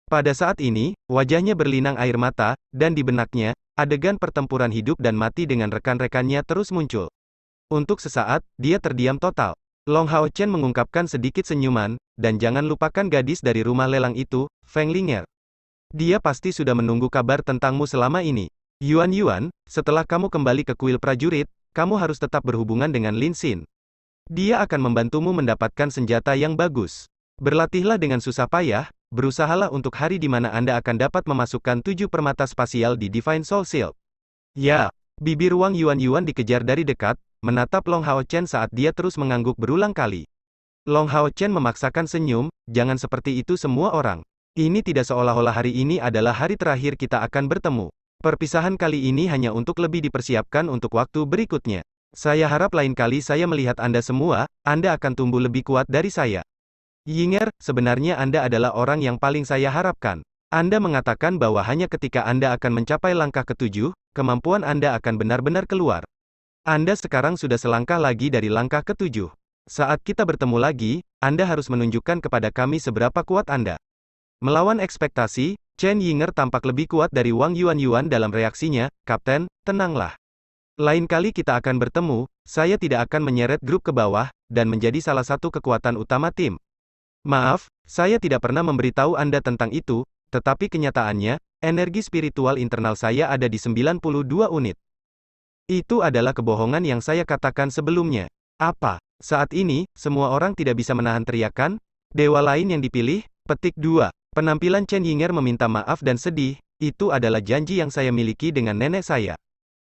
Pada saat ini, wajahnya berlinang air mata, dan di benaknya, adegan pertempuran hidup dan mati dengan rekan-rekannya terus muncul. Untuk sesaat, dia terdiam total. Long Hao Chen mengungkapkan sedikit senyuman, dan jangan lupakan gadis dari rumah lelang itu, Feng Linger. Dia pasti sudah menunggu kabar tentangmu selama ini. Yuan, setelah kamu kembali ke kuil prajurit, kamu harus tetap berhubungan dengan Lin Xin. Dia akan membantumu mendapatkan senjata yang bagus. Berlatihlah dengan susah payah, berusahalah untuk hari di mana Anda akan dapat memasukkan 7 permata spasial di Divine Soul Shield. Ya, bibir Wang Yuan dikejar dari dekat, menatap Long Hao Chen saat dia terus mengangguk berulang kali. Long Hao Chen memaksakan senyum, jangan seperti itu semua orang. Ini tidak seolah-olah hari ini adalah hari terakhir kita akan bertemu. Perpisahan kali ini hanya untuk lebih dipersiapkan untuk waktu berikutnya. Saya harap lain kali saya melihat Anda semua, Anda akan tumbuh lebih kuat dari saya. Yinger, sebenarnya Anda adalah orang yang paling saya harapkan. Anda mengatakan bahwa hanya ketika Anda akan mencapai langkah ke-7, kemampuan Anda akan benar-benar keluar. Anda sekarang sudah selangkah lagi dari langkah ke-7. Saat kita bertemu lagi, Anda harus menunjukkan kepada kami seberapa kuat Anda. Melawan ekspektasi, Chen Yinger tampak lebih kuat dari Wang Yuan dalam reaksinya. Kapten, tenanglah. Lain kali kita akan bertemu, saya tidak akan menyeret grup ke bawah, dan menjadi salah satu kekuatan utama tim. Maaf, saya tidak pernah memberitahu Anda tentang itu, tetapi kenyataannya, energi spiritual internal saya ada di 92 unit. Itu adalah kebohongan yang saya katakan sebelumnya. Apa? Saat ini, semua orang tidak bisa menahan teriakan? Dewa lain yang dipilih? Petik 2. Penampilan Chen Yinger meminta maaf dan sedih, itu adalah janji yang saya miliki dengan nenek saya.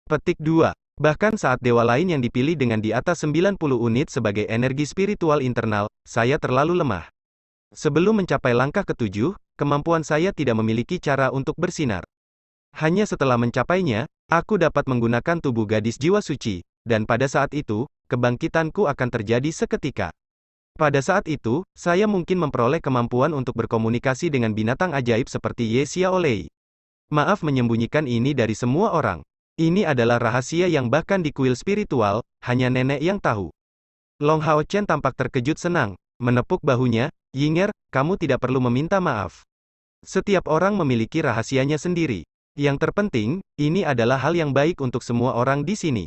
Petik 2. Bahkan saat dewa lain yang dipilih dengan di atas 90 unit sebagai energi spiritual internal, saya terlalu lemah. Sebelum mencapai langkah ke-7, kemampuan saya tidak memiliki cara untuk bersinar. Hanya setelah mencapainya, aku dapat menggunakan tubuh gadis jiwa suci, dan pada saat itu, kebangkitanku akan terjadi seketika. Pada saat itu, saya mungkin memperoleh kemampuan untuk berkomunikasi dengan binatang ajaib seperti Ye Xiaolei. Maaf menyembunyikan ini dari semua orang. Ini adalah rahasia yang bahkan di kuil spiritual, hanya nenek yang tahu. Long Hao Chen tampak terkejut senang, menepuk bahunya. Yinger, kamu tidak perlu meminta maaf. Setiap orang memiliki rahasianya sendiri. Yang terpenting, ini adalah hal yang baik untuk semua orang di sini.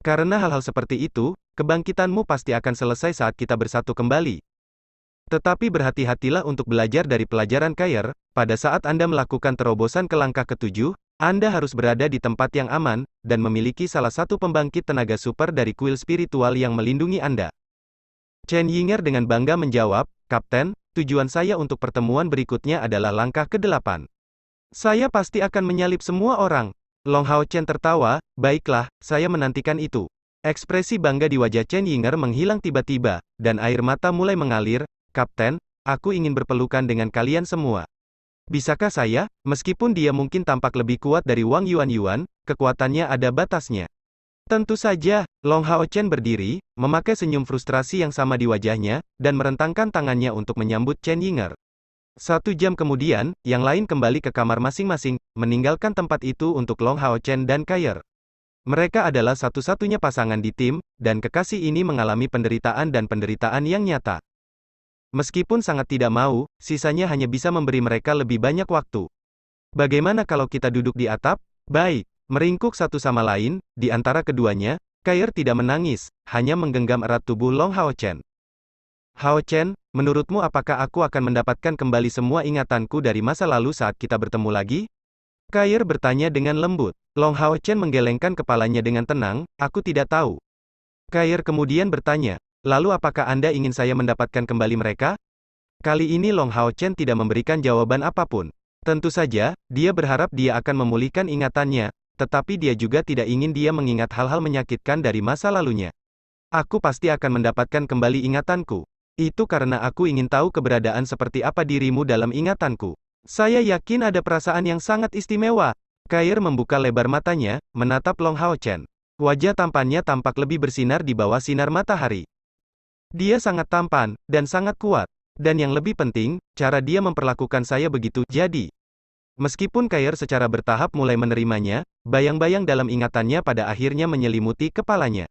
Karena hal-hal seperti itu, kebangkitanmu pasti akan selesai saat kita bersatu kembali. Tetapi berhati-hatilah untuk belajar dari pelajaran Kair. Pada saat Anda melakukan terobosan ke langkah ke-7, Anda harus berada di tempat yang aman, dan memiliki salah satu pembangkit tenaga super dari kuil spiritual yang melindungi Anda. Chen Yinger dengan bangga menjawab, Kapten, tujuan saya untuk pertemuan berikutnya adalah langkah ke-8. Saya pasti akan menyalip semua orang. Long Hao Chen tertawa, baiklah, saya menantikan itu. Ekspresi bangga di wajah Chen Yinger menghilang tiba-tiba, dan air mata mulai mengalir. Kapten, aku ingin berpelukan dengan kalian semua. Bisakah saya? Meskipun dia mungkin tampak lebih kuat dari Wang Yuan, kekuatannya ada batasnya. Tentu saja, Long Hao Chen berdiri, memakai senyum frustrasi yang sama di wajahnya, dan merentangkan tangannya untuk menyambut Chen Yinger. 1 jam kemudian, yang lain kembali ke kamar masing-masing, meninggalkan tempat itu untuk Long Hao Chen dan Kair. Mereka adalah satu-satunya pasangan di tim, dan kekasih ini mengalami penderitaan dan penderitaan yang nyata. Meskipun sangat tidak mau, sisanya hanya bisa memberi mereka lebih banyak waktu. Bagaimana kalau kita duduk di atap? Baik. Meringkuk satu sama lain, di antara keduanya, Kair tidak menangis, hanya menggenggam erat tubuh Long Hao Chen. Hao Chen, menurutmu apakah aku akan mendapatkan kembali semua ingatanku dari masa lalu saat kita bertemu lagi? Kair bertanya dengan lembut. Long Hao Chen menggelengkan kepalanya dengan tenang, aku tidak tahu. Kair kemudian bertanya, lalu apakah Anda ingin saya mendapatkan kembali mereka? Kali ini Long Hao Chen tidak memberikan jawaban apapun. Tentu saja, dia berharap dia akan memulihkan ingatannya, tetapi dia juga tidak ingin dia mengingat hal-hal menyakitkan dari masa lalunya. Aku pasti akan mendapatkan kembali ingatanku. Itu karena aku ingin tahu keberadaan seperti apa dirimu dalam ingatanku. Saya yakin ada perasaan yang sangat istimewa. Kair membuka lebar matanya, menatap Long Hao Chen. Wajah tampannya tampak lebih bersinar di bawah sinar matahari. Dia sangat tampan, dan sangat kuat. Dan yang lebih penting, cara dia memperlakukan saya begitu. Jadi, meskipun Kair secara bertahap mulai menerimanya, bayang-bayang dalam ingatannya pada akhirnya menyelimuti kepalanya.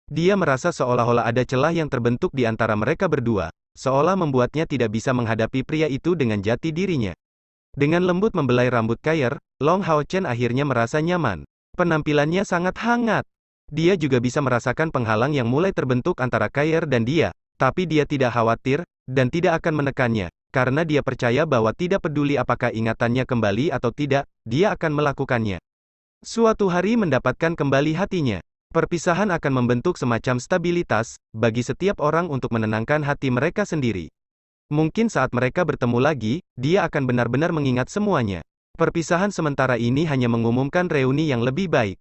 Dia merasa seolah-olah ada celah yang terbentuk di antara mereka berdua, seolah membuatnya tidak bisa menghadapi pria itu dengan jati dirinya. Dengan lembut membelai rambut Kair, Long Hao Chen akhirnya merasa nyaman. Penampilannya sangat hangat. Dia juga bisa merasakan penghalang yang mulai terbentuk antara Kair dan dia, tapi dia tidak khawatir, dan tidak akan menekannya, karena dia percaya bahwa tidak peduli apakah ingatannya kembali atau tidak, dia akan melakukannya. Suatu hari mendapatkan kembali hatinya. Perpisahan akan membentuk semacam stabilitas, bagi setiap orang untuk menenangkan hati mereka sendiri. Mungkin saat mereka bertemu lagi, dia akan benar-benar mengingat semuanya. Perpisahan sementara ini hanya mengumumkan reuni yang lebih baik.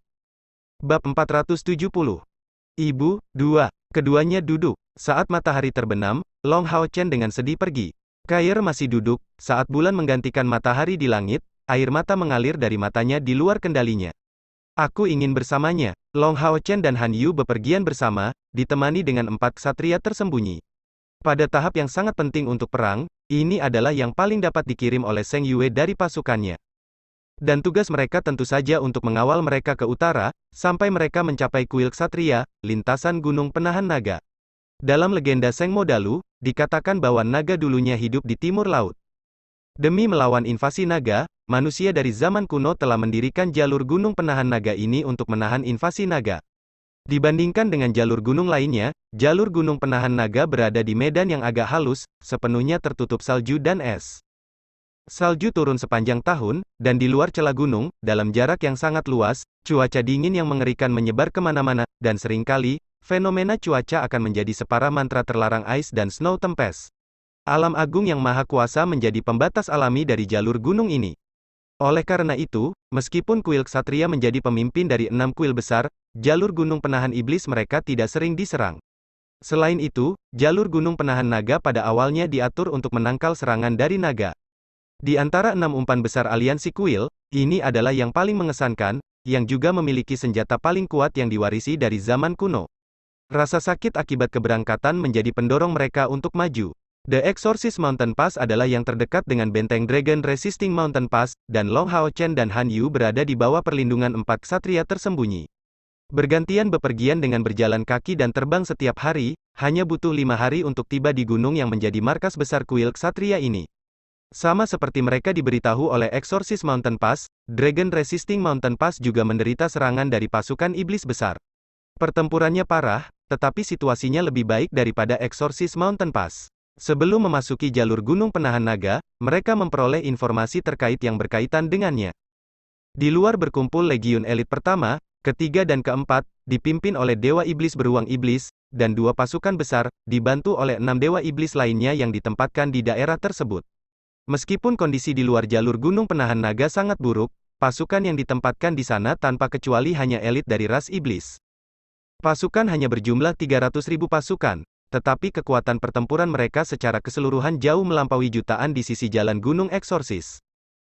Bab 470. Ibu, 2. Keduanya duduk. Saat matahari terbenam, Long Hao Chen dengan sedih pergi. Kair masih duduk, saat bulan menggantikan matahari di langit, air mata mengalir dari matanya di luar kendalinya. Aku ingin bersamanya. Long Hao Chen dan Han Yu bepergian bersama, ditemani dengan 4 ksatria tersembunyi. Pada tahap yang sangat penting untuk perang, ini adalah yang paling dapat dikirim oleh Zheng Yue dari pasukannya. Dan tugas mereka tentu saja untuk mengawal mereka ke utara, sampai mereka mencapai kuil ksatria, lintasan gunung penahan naga. Dalam legenda Zheng Modalu, dikatakan bahwa naga dulunya hidup di timur laut. Demi melawan invasi naga, manusia dari zaman kuno telah mendirikan jalur gunung penahan naga ini untuk menahan invasi naga. Dibandingkan dengan jalur gunung lainnya, jalur gunung penahan naga berada di medan yang agak halus, sepenuhnya tertutup salju dan es. Salju turun sepanjang tahun, dan di luar celah gunung, dalam jarak yang sangat luas, cuaca dingin yang mengerikan menyebar kemana-mana, dan seringkali, fenomena cuaca akan menjadi separa mantra terlarang Ice dan Snow Tempest. Alam agung yang maha kuasa menjadi pembatas alami dari jalur gunung ini. Oleh karena itu, meskipun kuil ksatria menjadi pemimpin dari 6 kuil besar, jalur gunung penahan iblis mereka tidak sering diserang. Selain itu, jalur gunung penahan naga pada awalnya diatur untuk menangkal serangan dari naga. Di antara 6 umpan besar aliansi kuil, ini adalah yang paling mengesankan, yang juga memiliki senjata paling kuat yang diwarisi dari zaman kuno. Rasa sakit akibat keberangkatan menjadi pendorong mereka untuk maju. The Exorcist Mountain Pass adalah yang terdekat dengan benteng Dragon Resisting Mountain Pass, dan Long Hao Chen dan Han Yu berada di bawah perlindungan 4 ksatria tersembunyi. Bergantian bepergian dengan berjalan kaki dan terbang setiap hari, hanya butuh 5 hari untuk tiba di gunung yang menjadi markas besar kuil ksatria ini. Sama seperti mereka diberitahu oleh Exorcist Mountain Pass, Dragon Resisting Mountain Pass juga menderita serangan dari pasukan iblis besar. Pertempurannya parah, tetapi situasinya lebih baik daripada Exorcist Mountain Pass. Sebelum memasuki jalur gunung penahan naga, mereka memperoleh informasi terkait yang berkaitan dengannya. Di luar berkumpul legiun elit pertama, ketiga dan keempat, dipimpin oleh Dewa Iblis Beruang Iblis, dan 2 pasukan besar, dibantu oleh 6 Dewa Iblis lainnya yang ditempatkan di daerah tersebut. Meskipun kondisi di luar jalur gunung penahan naga sangat buruk, pasukan yang ditempatkan di sana tanpa kecuali hanya elit dari ras iblis. Pasukan hanya berjumlah 300.000 pasukan. Tetapi kekuatan pertempuran mereka secara keseluruhan jauh melampaui jutaan di sisi jalan Gunung Exorcist.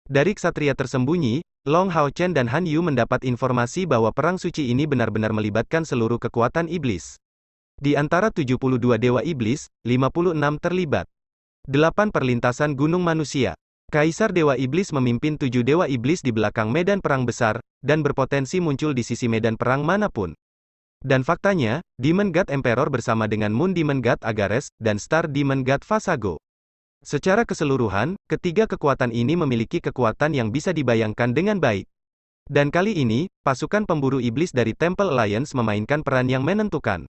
Dari ksatria tersembunyi, Long Hao Chen dan Han Yu mendapat informasi bahwa perang suci ini benar-benar melibatkan seluruh kekuatan iblis. Di antara 72 dewa iblis, 56 terlibat. 8 Perlintasan Gunung Manusia. Kaisar Dewa Iblis memimpin 7 Dewa Iblis di belakang medan perang besar, dan berpotensi muncul di sisi medan perang manapun. Dan faktanya, Demon God Emperor bersama dengan Moon Demon God Agares, dan Star Demon God Vasago. Secara keseluruhan, ketiga kekuatan ini memiliki kekuatan yang bisa dibayangkan dengan baik. Dan kali ini, pasukan pemburu iblis dari Temple Alliance memainkan peran yang menentukan.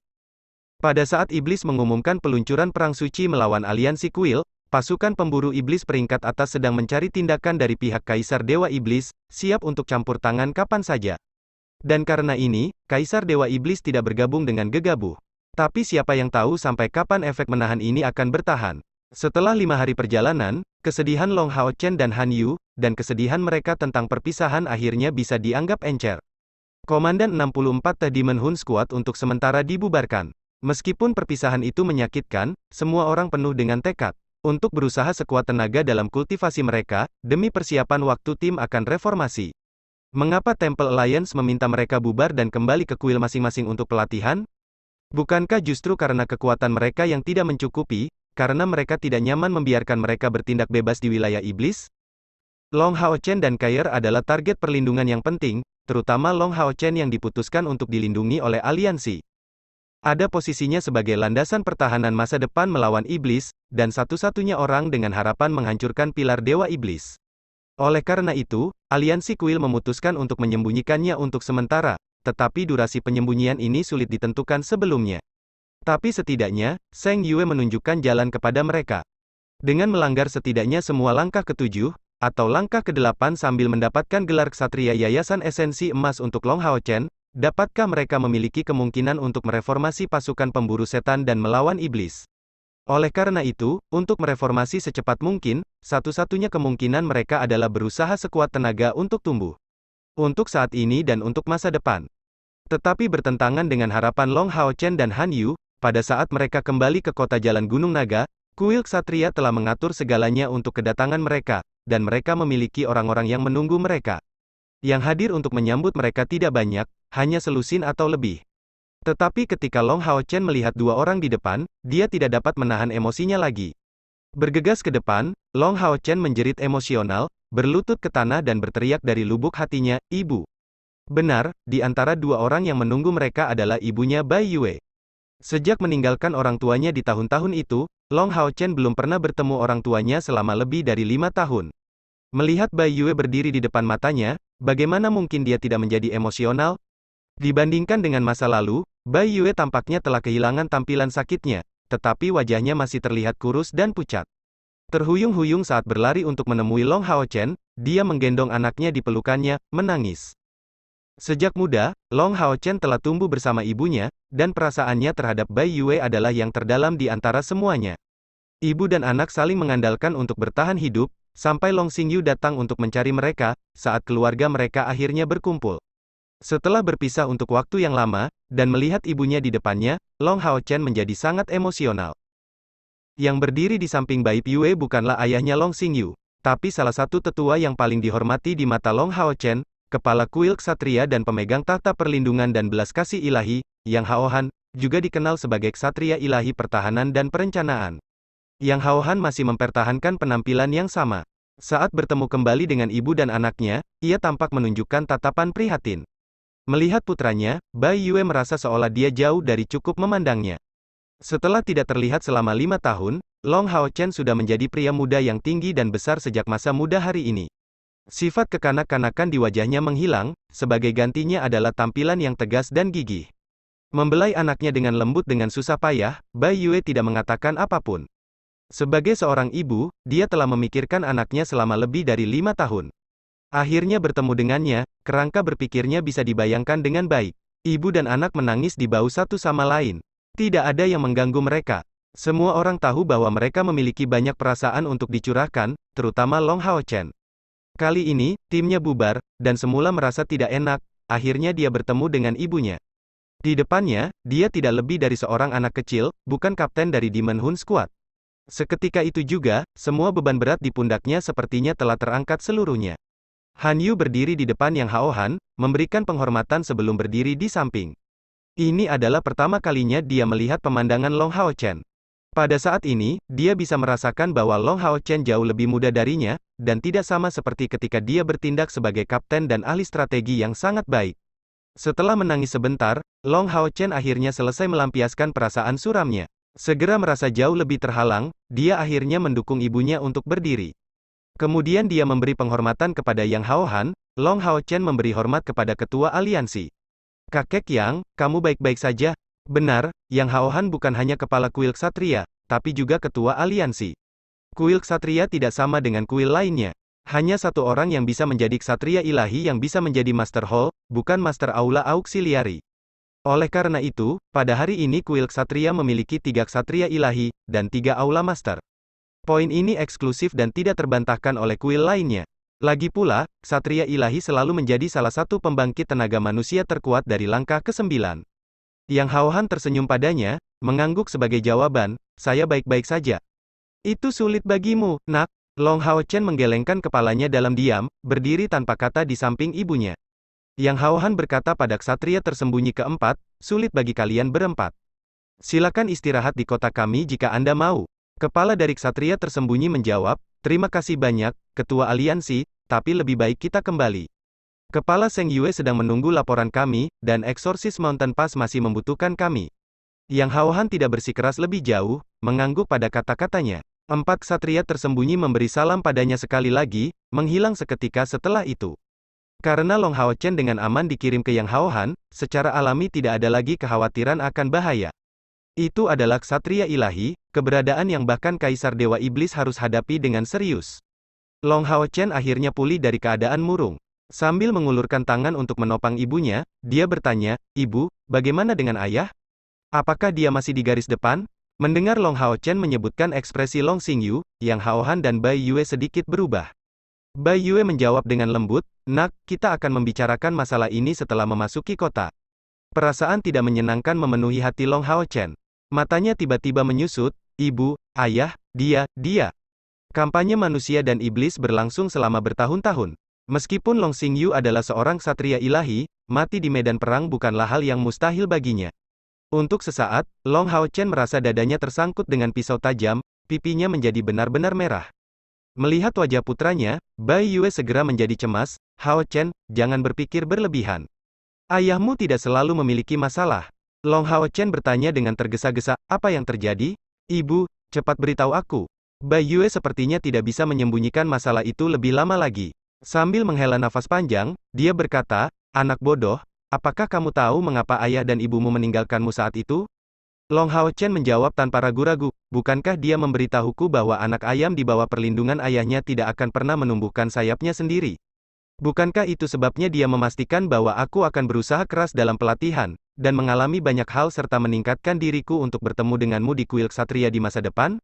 Pada saat iblis mengumumkan peluncuran perang suci melawan aliansi Kuil, pasukan pemburu iblis peringkat atas sedang mencari tindakan dari pihak Kaisar Dewa Iblis, siap untuk campur tangan kapan saja. Dan karena ini, Kaisar Dewa Iblis tidak bergabung dengan gegabah. Tapi siapa yang tahu sampai kapan efek menahan ini akan bertahan. Setelah 5 hari perjalanan, kesedihan Long Hao Chen dan Han Yu, dan kesedihan mereka tentang perpisahan akhirnya bisa dianggap encer. Komandan 64 The Demon Hun Squad untuk sementara dibubarkan. Meskipun perpisahan itu menyakitkan, semua orang penuh dengan tekad untuk berusaha sekuat tenaga dalam kultivasi mereka, demi persiapan waktu tim akan reformasi. Mengapa Temple Alliance meminta mereka bubar dan kembali ke kuil masing-masing untuk pelatihan? Bukankah justru karena kekuatan mereka yang tidak mencukupi, karena mereka tidak nyaman membiarkan mereka bertindak bebas di wilayah iblis? Long Hao Chen dan Kair adalah target perlindungan yang penting, terutama Long Hao Chen yang diputuskan untuk dilindungi oleh aliansi. Ada posisinya sebagai landasan pertahanan masa depan melawan iblis, dan satu-satunya orang dengan harapan menghancurkan pilar Dewa Iblis. Oleh karena itu, aliansi Kuil memutuskan untuk menyembunyikannya untuk sementara, tetapi durasi penyembunyian ini sulit ditentukan sebelumnya. Tapi setidaknya, Zheng Yue menunjukkan jalan kepada mereka. Dengan melanggar setidaknya semua langkah ketujuh, atau langkah ke-8 sambil mendapatkan gelar Ksatria Yayasan Esensi Emas untuk Long Hao Chen, dapatkah mereka memiliki kemungkinan untuk mereformasi pasukan pemburu setan dan melawan iblis? Oleh karena itu, untuk mereformasi secepat mungkin, satu-satunya kemungkinan mereka adalah berusaha sekuat tenaga untuk tumbuh. Untuk saat ini dan untuk masa depan. Tetapi bertentangan dengan harapan Long Hao Chen dan Han Yu, pada saat mereka kembali ke kota Jalan Gunung Naga, Kuil Ksatria telah mengatur segalanya untuk kedatangan mereka, dan mereka memiliki orang-orang yang menunggu mereka. Yang hadir untuk menyambut mereka tidak banyak, hanya selusin atau lebih. Tetapi ketika Long Hao Chen melihat 2 orang di depan, dia tidak dapat menahan emosinya lagi. Bergegas ke depan, Long Hao Chen menjerit emosional, berlutut ke tanah dan berteriak dari lubuk hatinya, "Ibu!" Benar, di antara 2 orang yang menunggu mereka adalah ibunya Bai Yue. Sejak meninggalkan orang tuanya di tahun-tahun itu, Long Hao Chen belum pernah bertemu orang tuanya selama lebih dari 5 tahun. Melihat Bai Yue berdiri di depan matanya, bagaimana mungkin dia tidak menjadi emosional? Dibandingkan dengan masa lalu, Bai Yue tampaknya telah kehilangan tampilan sakitnya, tetapi wajahnya masih terlihat kurus dan pucat. Terhuyung-huyung saat berlari untuk menemui Long Hao Chen, dia menggendong anaknya di pelukannya, menangis. Sejak muda, Long Hao Chen telah tumbuh bersama ibunya, dan perasaannya terhadap Bai Yue adalah yang terdalam di antara semuanya. Ibu dan anak saling mengandalkan untuk bertahan hidup, sampai Long Xingyu datang untuk mencari mereka, saat keluarga mereka akhirnya berkumpul. Setelah berpisah untuk waktu yang lama, dan melihat ibunya di depannya, Long Hao Chen menjadi sangat emosional. Yang berdiri di samping Bai Yue bukanlah ayahnya Long Xingyu, tapi salah satu tetua yang paling dihormati di mata Long Hao Chen, kepala kuil ksatria dan pemegang tahta perlindungan dan belas kasih ilahi, Yang Haohan, juga dikenal sebagai ksatria ilahi pertahanan dan perencanaan. Yang Haohan masih mempertahankan penampilan yang sama. Saat bertemu kembali dengan ibu dan anaknya, ia tampak menunjukkan tatapan prihatin. Melihat putranya, Bai Yue merasa seolah dia jauh dari cukup memandangnya. Setelah tidak terlihat selama 5 tahun, Long Hao Chen sudah menjadi pria muda yang tinggi dan besar sejak masa muda hari ini. Sifat kekanak-kanakan di wajahnya menghilang, sebagai gantinya adalah tampilan yang tegas dan gigih. Membelai anaknya dengan lembut dengan susah payah, Bai Yue tidak mengatakan apapun. Sebagai seorang ibu, dia telah memikirkan anaknya selama lebih dari 5 tahun. Akhirnya bertemu dengannya, kerangka berpikirnya bisa dibayangkan dengan baik. Ibu dan anak menangis di bahu satu sama lain. Tidak ada yang mengganggu mereka. Semua orang tahu bahwa mereka memiliki banyak perasaan untuk dicurahkan, terutama Long Hao Chen. Kali ini, timnya bubar, dan semula merasa tidak enak, akhirnya dia bertemu dengan ibunya. Di depannya, dia tidak lebih dari seorang anak kecil, bukan kapten dari Demon Hun Squad. Seketika itu juga, semua beban berat di pundaknya sepertinya telah terangkat seluruhnya. Han Yu berdiri di depan Yang Haohan, memberikan penghormatan sebelum berdiri di samping. Ini adalah pertama kalinya dia melihat pemandangan Long Hao Chen. Pada saat ini, dia bisa merasakan bahwa Long Hao Chen jauh lebih muda darinya, dan tidak sama seperti ketika dia bertindak sebagai kapten dan ahli strategi yang sangat baik. Setelah menangis sebentar, Long Hao Chen akhirnya selesai melampiaskan perasaan suramnya. Segera merasa jauh lebih terhalang, dia akhirnya mendukung ibunya untuk berdiri. Kemudian dia memberi penghormatan kepada Yang Hao Han. Long Hao Chen memberi hormat kepada ketua aliansi. Kakek Yang, kamu baik-baik saja? Benar, Yang Hao Han bukan hanya kepala kuil ksatria, tapi juga ketua aliansi. Kuil ksatria tidak sama dengan kuil lainnya. Hanya satu orang yang bisa menjadi ksatria ilahi yang bisa menjadi Master Hall, bukan Master Aula Auxiliary. Oleh karena itu, pada hari ini kuil ksatria memiliki 3 ksatria ilahi, dan 3 aula master. Poin ini eksklusif dan tidak terbantahkan oleh kuil lainnya. Lagi pula, ksatria ilahi selalu menjadi salah satu pembangkit tenaga manusia terkuat dari langkah ke-9. Yang Hao Han tersenyum padanya, mengangguk sebagai jawaban, saya baik-baik saja. Itu sulit bagimu, nak. Long Hao Chen menggelengkan kepalanya dalam diam, berdiri tanpa kata di samping ibunya. Yang Hao Han berkata pada ksatria tersembunyi keempat, sulit bagi kalian berempat. Silakan istirahat di kota kami jika Anda mau. Kepala dari ksatria tersembunyi menjawab, terima kasih banyak, ketua aliansi, tapi lebih baik kita kembali. Kepala Seng Yue sedang menunggu laporan kami, dan Exorcist Mountain Pass masih membutuhkan kami. Yang Hao Han tidak bersikeras lebih jauh, mengangguk pada kata-katanya. 4 ksatria tersembunyi memberi salam padanya sekali lagi, menghilang seketika setelah itu. Karena Long Hao Chen dengan aman dikirim ke Yang Hao Han, secara alami tidak ada lagi kekhawatiran akan bahaya. Itu adalah ksatria ilahi, keberadaan yang bahkan Kaisar Dewa Iblis harus hadapi dengan serius. Long Hao Chen akhirnya pulih dari keadaan murung. Sambil mengulurkan tangan untuk menopang ibunya, dia bertanya, Ibu, bagaimana dengan ayah? Apakah dia masih di garis depan? Mendengar Long Hao Chen menyebutkan ekspresi Long Xingyu, Yang Hao Han dan Bai Yue sedikit berubah. Bai Yue menjawab dengan lembut, Nak, kita akan membicarakan masalah ini setelah memasuki kota. Perasaan tidak menyenangkan memenuhi hati Long Hao Chen. Matanya tiba-tiba menyusut, Ibu, Ayah, dia. Kampanye manusia dan iblis berlangsung selama bertahun-tahun. Meskipun Long Xingyu adalah seorang ksatria ilahi, mati di medan perang bukanlah hal yang mustahil baginya. Untuk sesaat, Long Hao Chen merasa dadanya tersangkut dengan pisau tajam, pipinya menjadi benar-benar merah. Melihat wajah putranya, Bai Yue segera menjadi cemas, Hao Chen, jangan berpikir berlebihan. Ayahmu tidak selalu memiliki masalah. Long Hao Chen bertanya dengan tergesa-gesa, apa yang terjadi? Ibu, cepat beritahu aku. Bai Yue sepertinya tidak bisa menyembunyikan masalah itu lebih lama lagi. Sambil menghela nafas panjang, dia berkata, anak bodoh, apakah kamu tahu mengapa ayah dan ibumu meninggalkanmu saat itu? Long Hao Chen menjawab tanpa ragu-ragu, bukankah dia memberitahuku bahwa anak ayam di bawah perlindungan ayahnya tidak akan pernah menumbuhkan sayapnya sendiri? Bukankah itu sebabnya dia memastikan bahwa aku akan berusaha keras dalam pelatihan, dan mengalami banyak hal serta meningkatkan diriku untuk bertemu denganmu di kuil ksatria di masa depan?